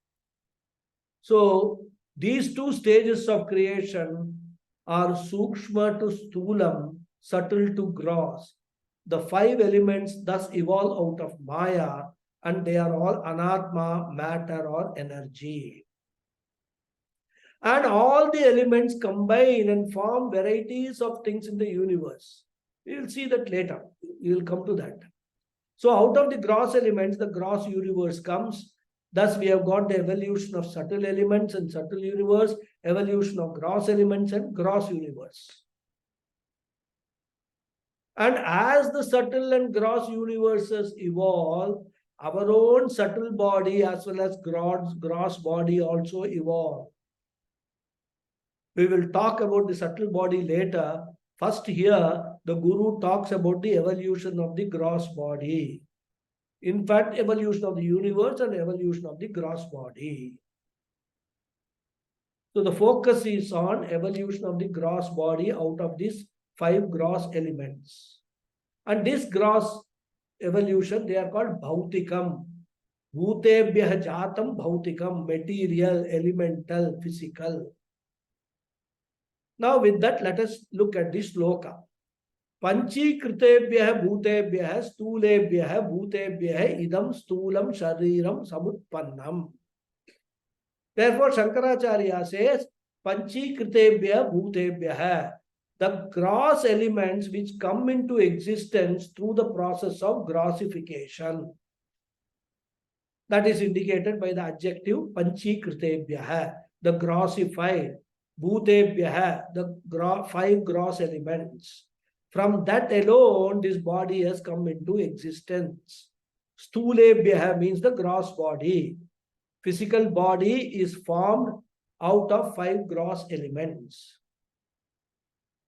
So these two stages of creation are Sukshma to Sthulam, subtle to gross. The 5 elements thus evolve out of Maya, and they are all Anatma, matter or energy. And all the elements combine and form varieties of things in the universe. We will see that later. We will come to that. So out of the gross elements, the gross universe comes. Thus, we have got the evolution of subtle elements and subtle universe, evolution of gross elements and gross universe. And as the subtle and gross universes evolve, our own subtle body as well as gross body also evolve. We will talk about the subtle body later. First here, the Guru talks about the evolution of the gross body. In fact, evolution of the universe and evolution of the gross body. So the focus is on evolution of the gross body out of these 5 gross elements. And this gross evolution, they are called Bhautikam. Bhutebhyah jatam Bhautikam, material, elemental, physical. Now with that, let us look at this sloka. Panchikritebhyah bhutebhyah stulebhyah bhutebhyah idam stulam shariram samutpannam. Therefore, Shankaracharya says, Panchikritebhyah bhutebhyah, the gross elements which come into existence through the process of grossification. That is indicated by the adjective Panchikritebhyah, the grossified. Bhutebhyah, the 5 gross elements. From that alone, this body has come into existence. Stulebhyah means the gross body. Physical body is formed out of 5 gross elements.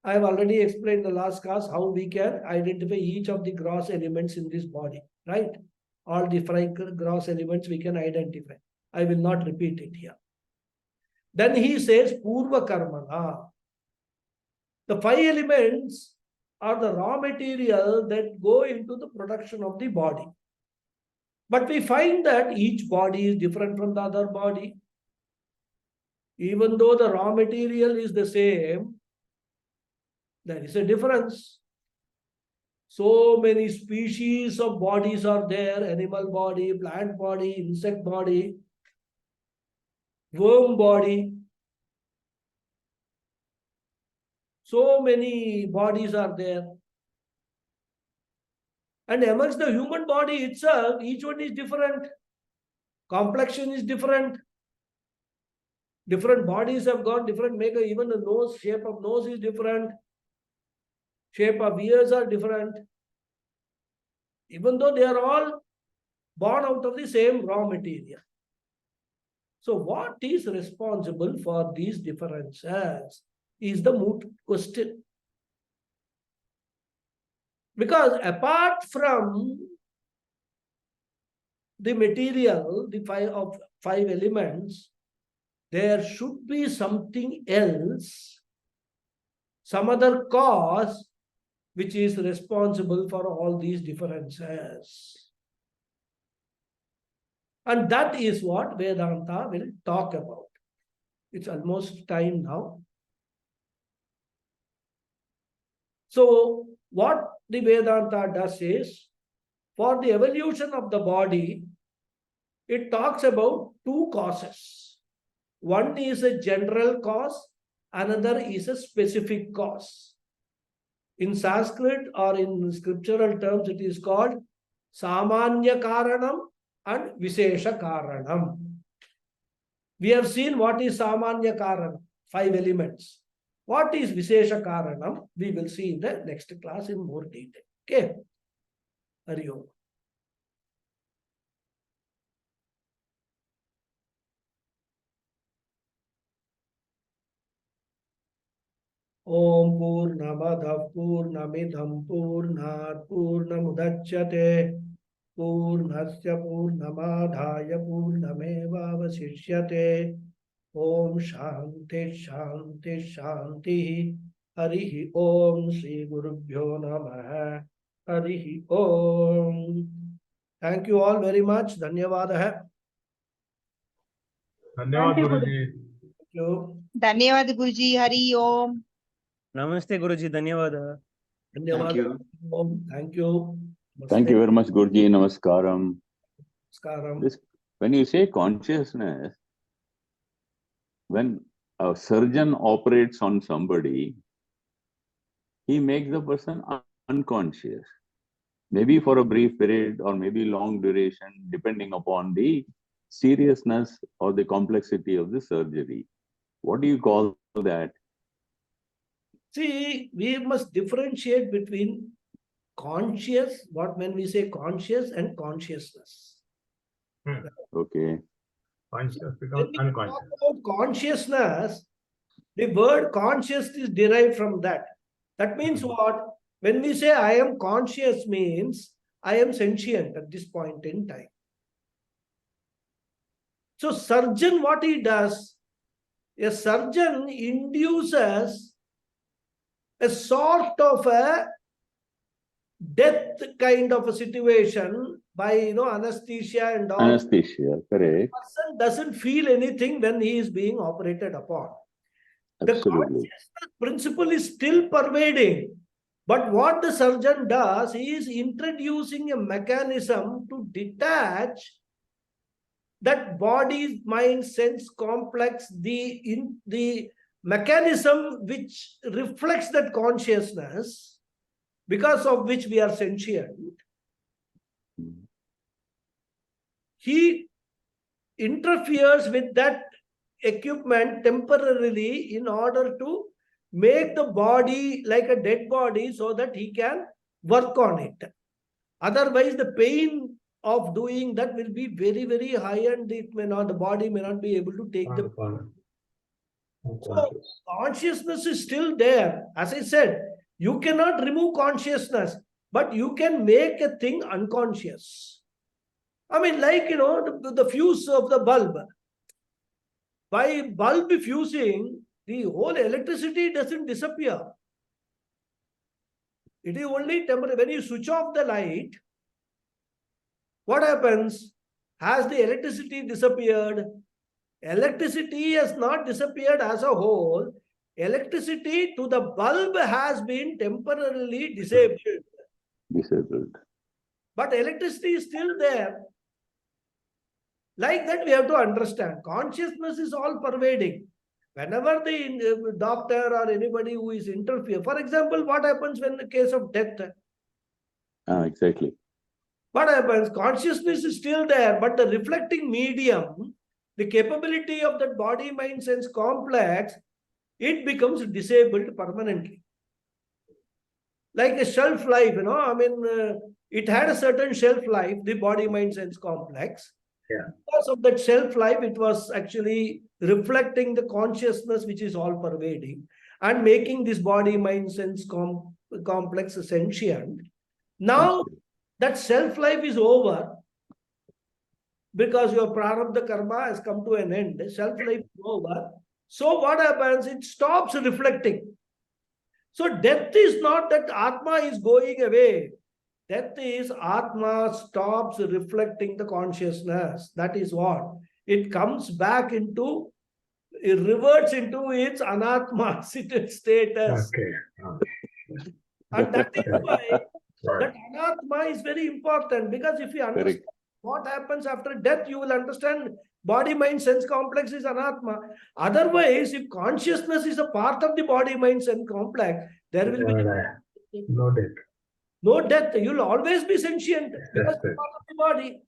I have already explained in the last class how we can identify each of the gross elements in this body, right? All the 5 gross elements we can identify. I will not repeat it here. Then he says, Purva Karmana. The 5 elements are the raw material that go into the production of the body. But we find that each body is different from the other body. Even though the raw material is the same, there is a difference. So many species of bodies are there: animal body, plant body, insect body, worm body. So many bodies are there. And amongst the human body itself, each one is different. Complexion is different. Different bodies have got different makeup. Even the nose, shape of nose is different. Shape of ears are different. Even though they are all born out of the same raw material. So what is responsible for these differences is the moot question. Because apart from the material, the 5 elements, there should be something else, some other cause which is responsible for all these differences. And that is what Vedanta will talk about. It's almost time now. So what the Vedanta does is, for the evolution of the body, it talks about 2 causes. One is a general cause, another is a specific cause. In Sanskrit or in scriptural terms, it is called Samanya Karanam and Vishesha Karanam. We have seen what is Samanya Karanam, 5 elements. What is Vishesha Karanam? We will see in the next class in more detail. Okay. Hari Om. Om Purnamadav Purnamidam Purnat Purnamudachyate Purnasya Purnamadhaya Purnameva Vasishyate. Om Shanti Shanti Shanti. Harihi Om Sri Gurubhyo Namaha. Harihi Om. Thank you all very much. Dhanyavadaha. धन्यवाद गुरुजी. Thank you. धन्यवाद गुरुजी. हरि ओम. Namaste Guruji, धन्यवाद. Dhanyavadaha. Thank you. Thank you very much, Guruji. Namaskaram. Namaskaram. When you say consciousness, when a surgeon operates on somebody, he makes the person unconscious. Maybe for a brief period or maybe long duration, depending upon the seriousness or the complexity of the surgery. What do you call that? See, we must differentiate between conscious, when we say conscious and consciousness. Okay. Conscious When becomes we talk unconscious. about consciousness, the word conscious is derived from that. That means what? When we say I am conscious means I am sentient at this point in time. So surgeon, what he does, a surgeon induces a sort of a death kind of a situation by anesthesia and all. Anesthesia, correct. The person doesn't feel anything when he is being operated upon. The Absolutely. consciousness principle is still pervading. But what the surgeon does, he is introducing a mechanism to detach that body, mind, sense complex, the mechanism which reflects that consciousness, because of which we are sentient. He interferes with that equipment temporarily in order to make the body like a dead body so that he can work on it. Otherwise, the pain of doing that will be very, very high and the body may not be able to take the pain. So consciousness is still there. As I said, you cannot remove consciousness, but you can make a thing unconscious. I mean, like, the fuse of the bulb. By bulb fusing, the whole electricity doesn't disappear. It is only temporary. When you switch off the light, what happens? Has the electricity disappeared? Electricity has not disappeared as a whole. Electricity to the bulb has been temporarily disabled. But electricity is still there. Like that, we have to understand. Consciousness is all pervading. Whenever the doctor or anybody who is interfere, for example, what happens when the case of death? Exactly. What happens? Consciousness is still there, but the reflecting medium, the capability of that body, mind, sense complex, it becomes disabled permanently. Like a shelf life, it had a certain shelf life, the body, mind, sense complex. Yeah. Because of that shelf life, it was actually reflecting the consciousness which is all pervading and making this body, mind, sense complex sentient. Now, that shelf life is over because your prarabdha karma has come to an end. Shelf life is over. So what happens? It stops reflecting. So death is not that Atma is going away. Death is Atma stops reflecting the consciousness. That is what? It comes back into, it reverts into its Anatma status. Okay. And that is why that Anatma is very important, because if you understand what happens after death, you will understand body, mind, sense complex is Anatma. Otherwise, if consciousness is a part of the body, mind, sense complex, there will be No death. No death. You'll always be sentient because That's you're right. part of the body.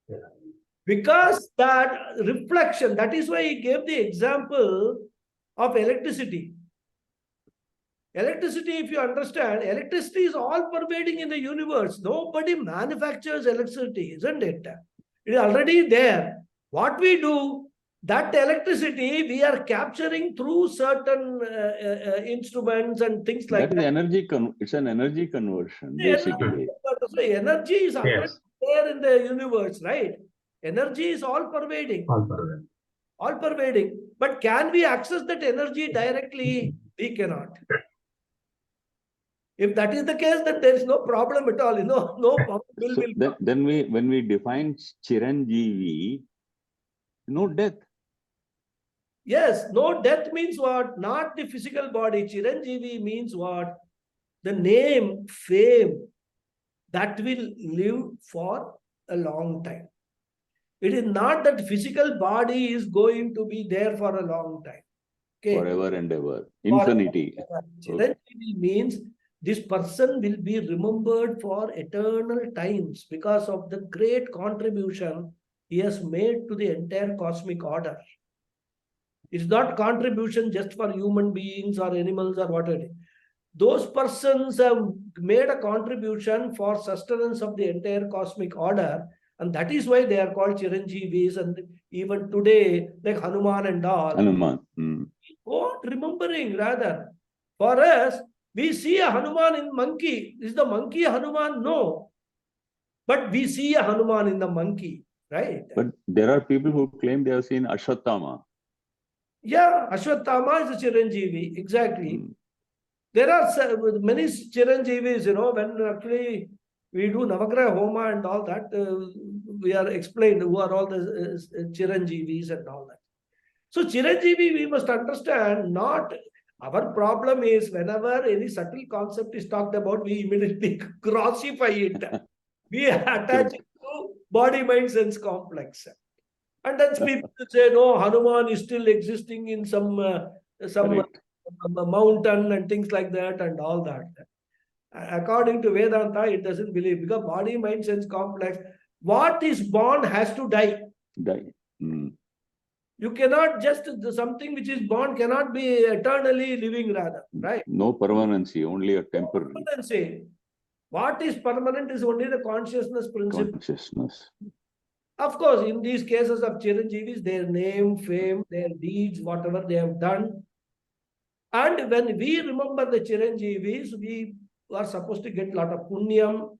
Yeah. Because that reflection, that is why he gave the example of electricity. Electricity, if you understand, electricity is all pervading in the universe. Nobody manufactures electricity, isn't it? It is already there. What we do, that electricity we are capturing through certain instruments and things like That is that. energy. It's an energy conversion, The basically. energy is already Yes. there in the universe, right? Energy is all pervading. All pervading. All pervading. But can we access that energy directly? We cannot. If that is the case, then there is no problem at all. No problem will So come. then when we define Chiranjeevi, no death. Yes, no death means what? Not the physical body. Chiranjeevi means what? The name, fame, that will live for a long time. It is not that physical body is going to be there for a long time. Okay. Forever and ever. Infinity. Chiranjeevi means this person will be remembered for eternal times because of the great contribution he has made to the entire cosmic order. It's not contribution just for human beings or animals or whatever. Those persons have made a contribution for sustenance of the entire cosmic order, and that is why they are called Chiranjeevis. And even today, like Hanuman and all, Hanuman. not remembering rather. For us, we see a Hanuman in monkey. Is the monkey a Hanuman? No. But we see a Hanuman in the monkey, right? But there are people who claim they have seen Ashwatthama. Yeah, Ashwatthama is a Chiranjeevi, exactly. There are many Chiranjeevis, when actually we do Navagraha Homa and all that, we are explained who are all the Chiranjeevis and all that. So Chiranjeevi, we must understand, not our problem is whenever any subtle concept is talked about, we immediately grossify it. We attach it to body, mind, sense complex. And then people say, no, Hanuman is still existing in some mountain and things like that and all that. According to Vedanta, it doesn't believe because body, mind, sense complex. What is born has to die. Die. You cannot just, something which is born cannot be eternally living rather, right? No permanency, only a temporary Permanency. What is permanent is only the consciousness principle. consciousness. Of course, in these cases of Chiranjeevis, their name, fame, their deeds, whatever they have done. And when we remember the Chiranjeevis, we are supposed to get a lot of punyam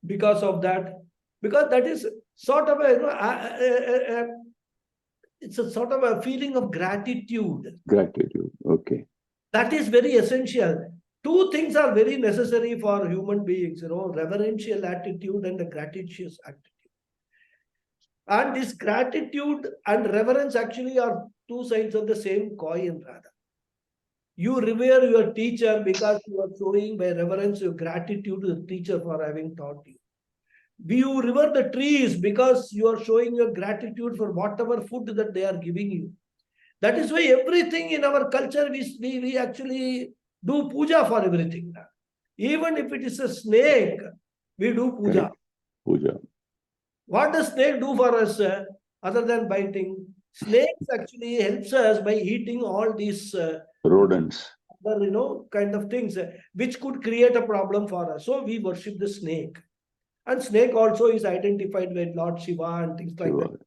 because of that. Because that is sort of it's a sort of a feeling of gratitude. Gratitude. Okay. That is very essential. Two things are very necessary for human beings, reverential attitude and a gratuitous attitude. And this gratitude and reverence actually are two sides of the same coin, rather. You revere your teacher because you are showing by reverence your gratitude to the teacher for having taught you. You revere the trees because you are showing your gratitude for whatever food that they are giving you. That is why everything in our culture, we actually do puja for everything. Even if it is a snake, we do puja. Correct. Puja. What does snake do for us other than biting? Snakes actually helps us by eating all these Rodents. other, kind of things which could create a problem for us. So we worship the snake. And snake also is identified with Lord Shiva and things like Shiva. that.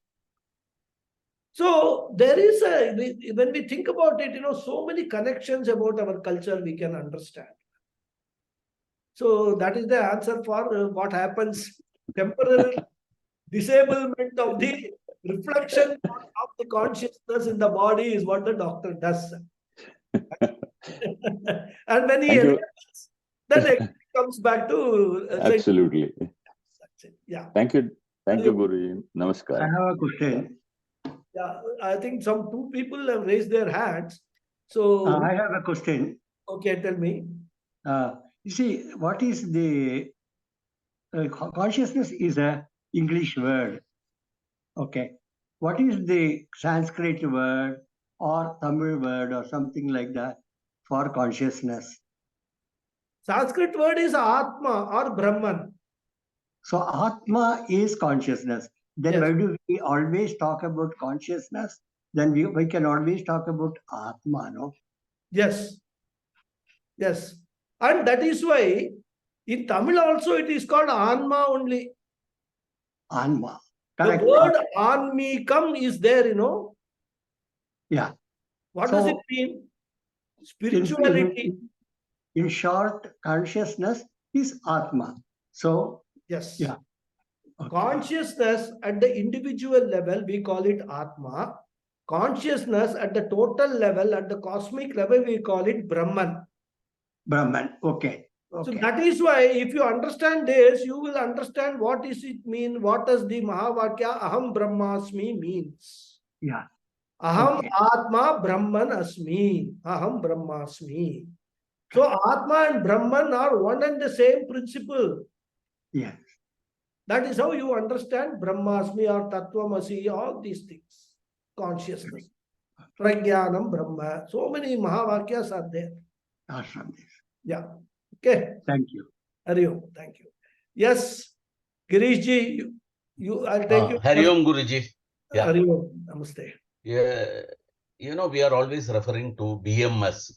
So there is when we think about it, so many connections about our culture we can understand. So that is the answer for what happens. Temporary disablement of the reflection of the consciousness in the body is what the doctor does. And when he elevates, then it comes back to Absolutely. That's it. Yeah. Thank you. Thank you, Guruji. Namaskar. I have a question. Yeah, I think some two people have raised their hands. So I have a question. okay, tell me. You see, what is the consciousness is a English word. Okay. What is the Sanskrit word or Tamil word or something like that for consciousness? Sanskrit word is Atma or Brahman. So Atma is consciousness. Then Yes. why do we always talk about consciousness? Then we can always talk about Atma, no? Yes. Yes. And that is why in Tamil also it is called Anma only. Anma. The Correct. word Anmikam is there, you know. Yeah. What So, does it mean? In, Spirituality. in short, consciousness is Atma. So, Yes. yeah. Okay. Consciousness at the individual level, we call it Atma. Consciousness at the total level, at the cosmic level, we call it Brahman. Brahman. Okay. So Okay. that is why if you understand this, you will understand what does it mean, what does the Mahavakya Aham Brahmasmi means. Yeah. Aham Okay. Atma Brahman Asmi. Aham Brahmasmi. So Atma and Brahman are one and the same principle. Yes. That is how you understand Brahmasmi or Tattvamasi, all these things. Consciousness. Prajnanam Brahma. So many Mahavakyas are there. Awesome. Yeah. Okay. Thank you. Hari Om. Thank you. Yes. Girish ji, I'll take you. Hari Om Guruji. Yeah. Hari Om. Namaste. Yeah. You know, we are always referring to BMS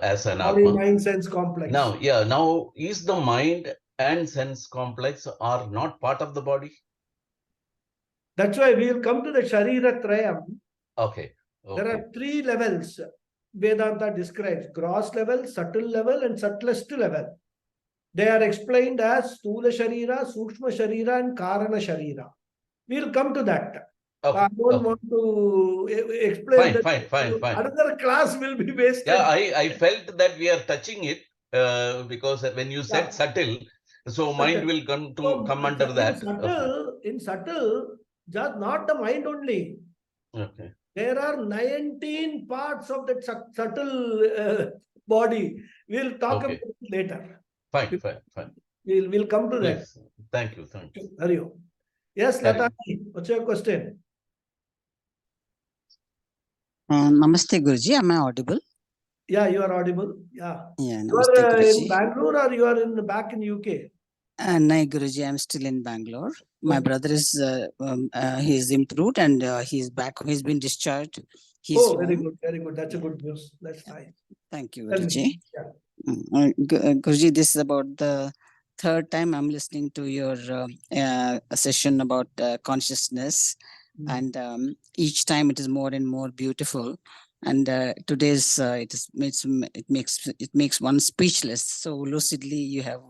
as an Body, Atma. mind, sense complex. Now, is the mind and sense complex are not part of the body? That's why we will come to the Sharira Trayam. Okay. There are 3 levels Vedanta describes: gross level, subtle level, and subtlest level. They are explained as Stula Sharira, Sukshma Sharira, and Karana Sharira. We will come to that. Okay. I don't want to explain that. Fine. Another class will be wasted. Yeah, I felt that we are touching it because when you said subtle, so mind will come under that. In subtle, just not the mind only. Okay. There are 19 parts of that subtle body. We'll talk about it later. Fine. We'll come to that. Please. Thank you. Hari Om. Yes, Hari Lata, what's your question? Namaste Guruji, am I audible? Yeah, you are audible. Yeah. Yeah, You Namaste are in Guruji. Bangalore or you are back in UK? No, Guruji, I'm still in Bangalore. My brother is he's improved and he's back. He's been discharged. He's Very home. good. That's a good news. That's nice. Thank you, Tell me. Guruji. Yeah. Guruji, this is about the 3rd time I'm listening to your session about consciousness, and each time it is more and more beautiful. And today's it makes one speechless. So lucidly you have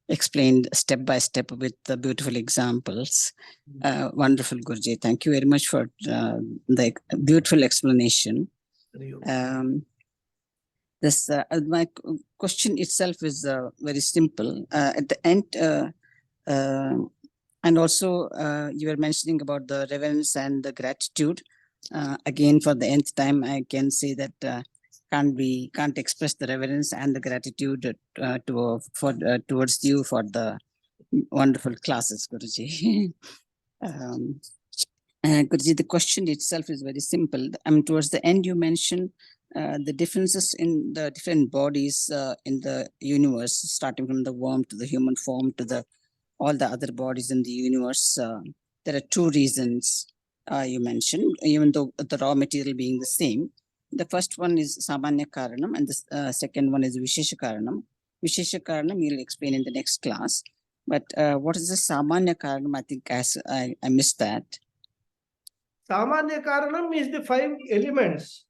explained step by step with the beautiful examples. Wonderful, Guruji. Thank you very much for the beautiful explanation. My question itself is very simple. At the end, and also you were mentioning about the reverence and the gratitude. Again, for the nth time, I can say that can't express the reverence and the gratitude towards you for the wonderful classes, Guruji. Guruji, the question itself is very simple. Towards the end, you mentioned the differences in the different bodies in the universe, starting from the worm to the human form to all the other bodies in the universe. There are 2 reasons you mentioned, even though the raw material being the same. The first one is Samanya Karanam, and the second one is Vishesha Karanam. Vishesha Karanam you'll explain in the next class. But what is the Samanya Karanam? I think I missed that. Samanya Karanam is the 5 elements.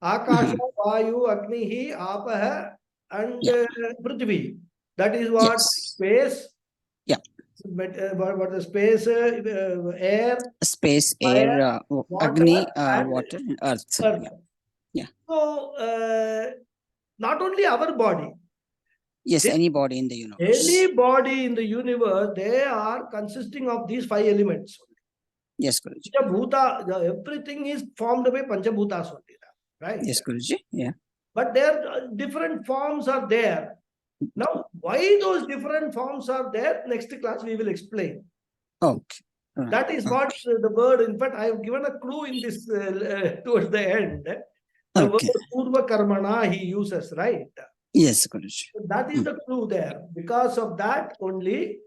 Akasha, Vayu, Agni, Apaha, and Prithvi. That is what space. Yeah. What the space, air. Space, fire, air, water, Agni, and water, and earth. Yeah. So, not only our body. Yes, any body in the universe. Any body in the universe, they are consisting of these 5 elements. Yes, Guruji. Everything is formed by Panchabhutas only, right? Yes, Guruji. Yeah. But there different forms are there. Now, why those different forms are there? Next class we will explain. Okay. That is what the word. In fact, I have given a clue in this towards the end. The word Purva Karmana he uses, right? Yes, Guruji. So that is the clue there. Because of that only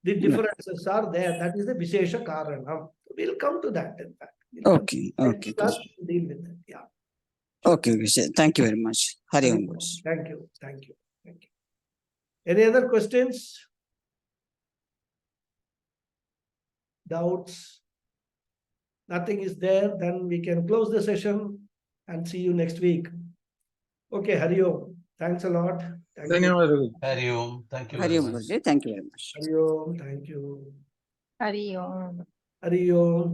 the differences are there. That is the Vishesha Karanam. We'll come to that in fact. We'll come Okay, to okay, class Guruji. to deal with it. Yeah. Okay, Guruji. Thank you very much. Hari Om, Guruji. Thank you. Thank you. Thank you. Any other questions? Doubts? Nothing is there, then we can close the session and see you next week. Okay, Hari Om. Thanks a lot. Thank you. ಧನ್ಯವಾದ ಗುರುಜಿ. Hari Om. Thank you Hari very Om, much. Guruji. Thank you very much. Hari Om. Thank you. Hari Om. Hari Om.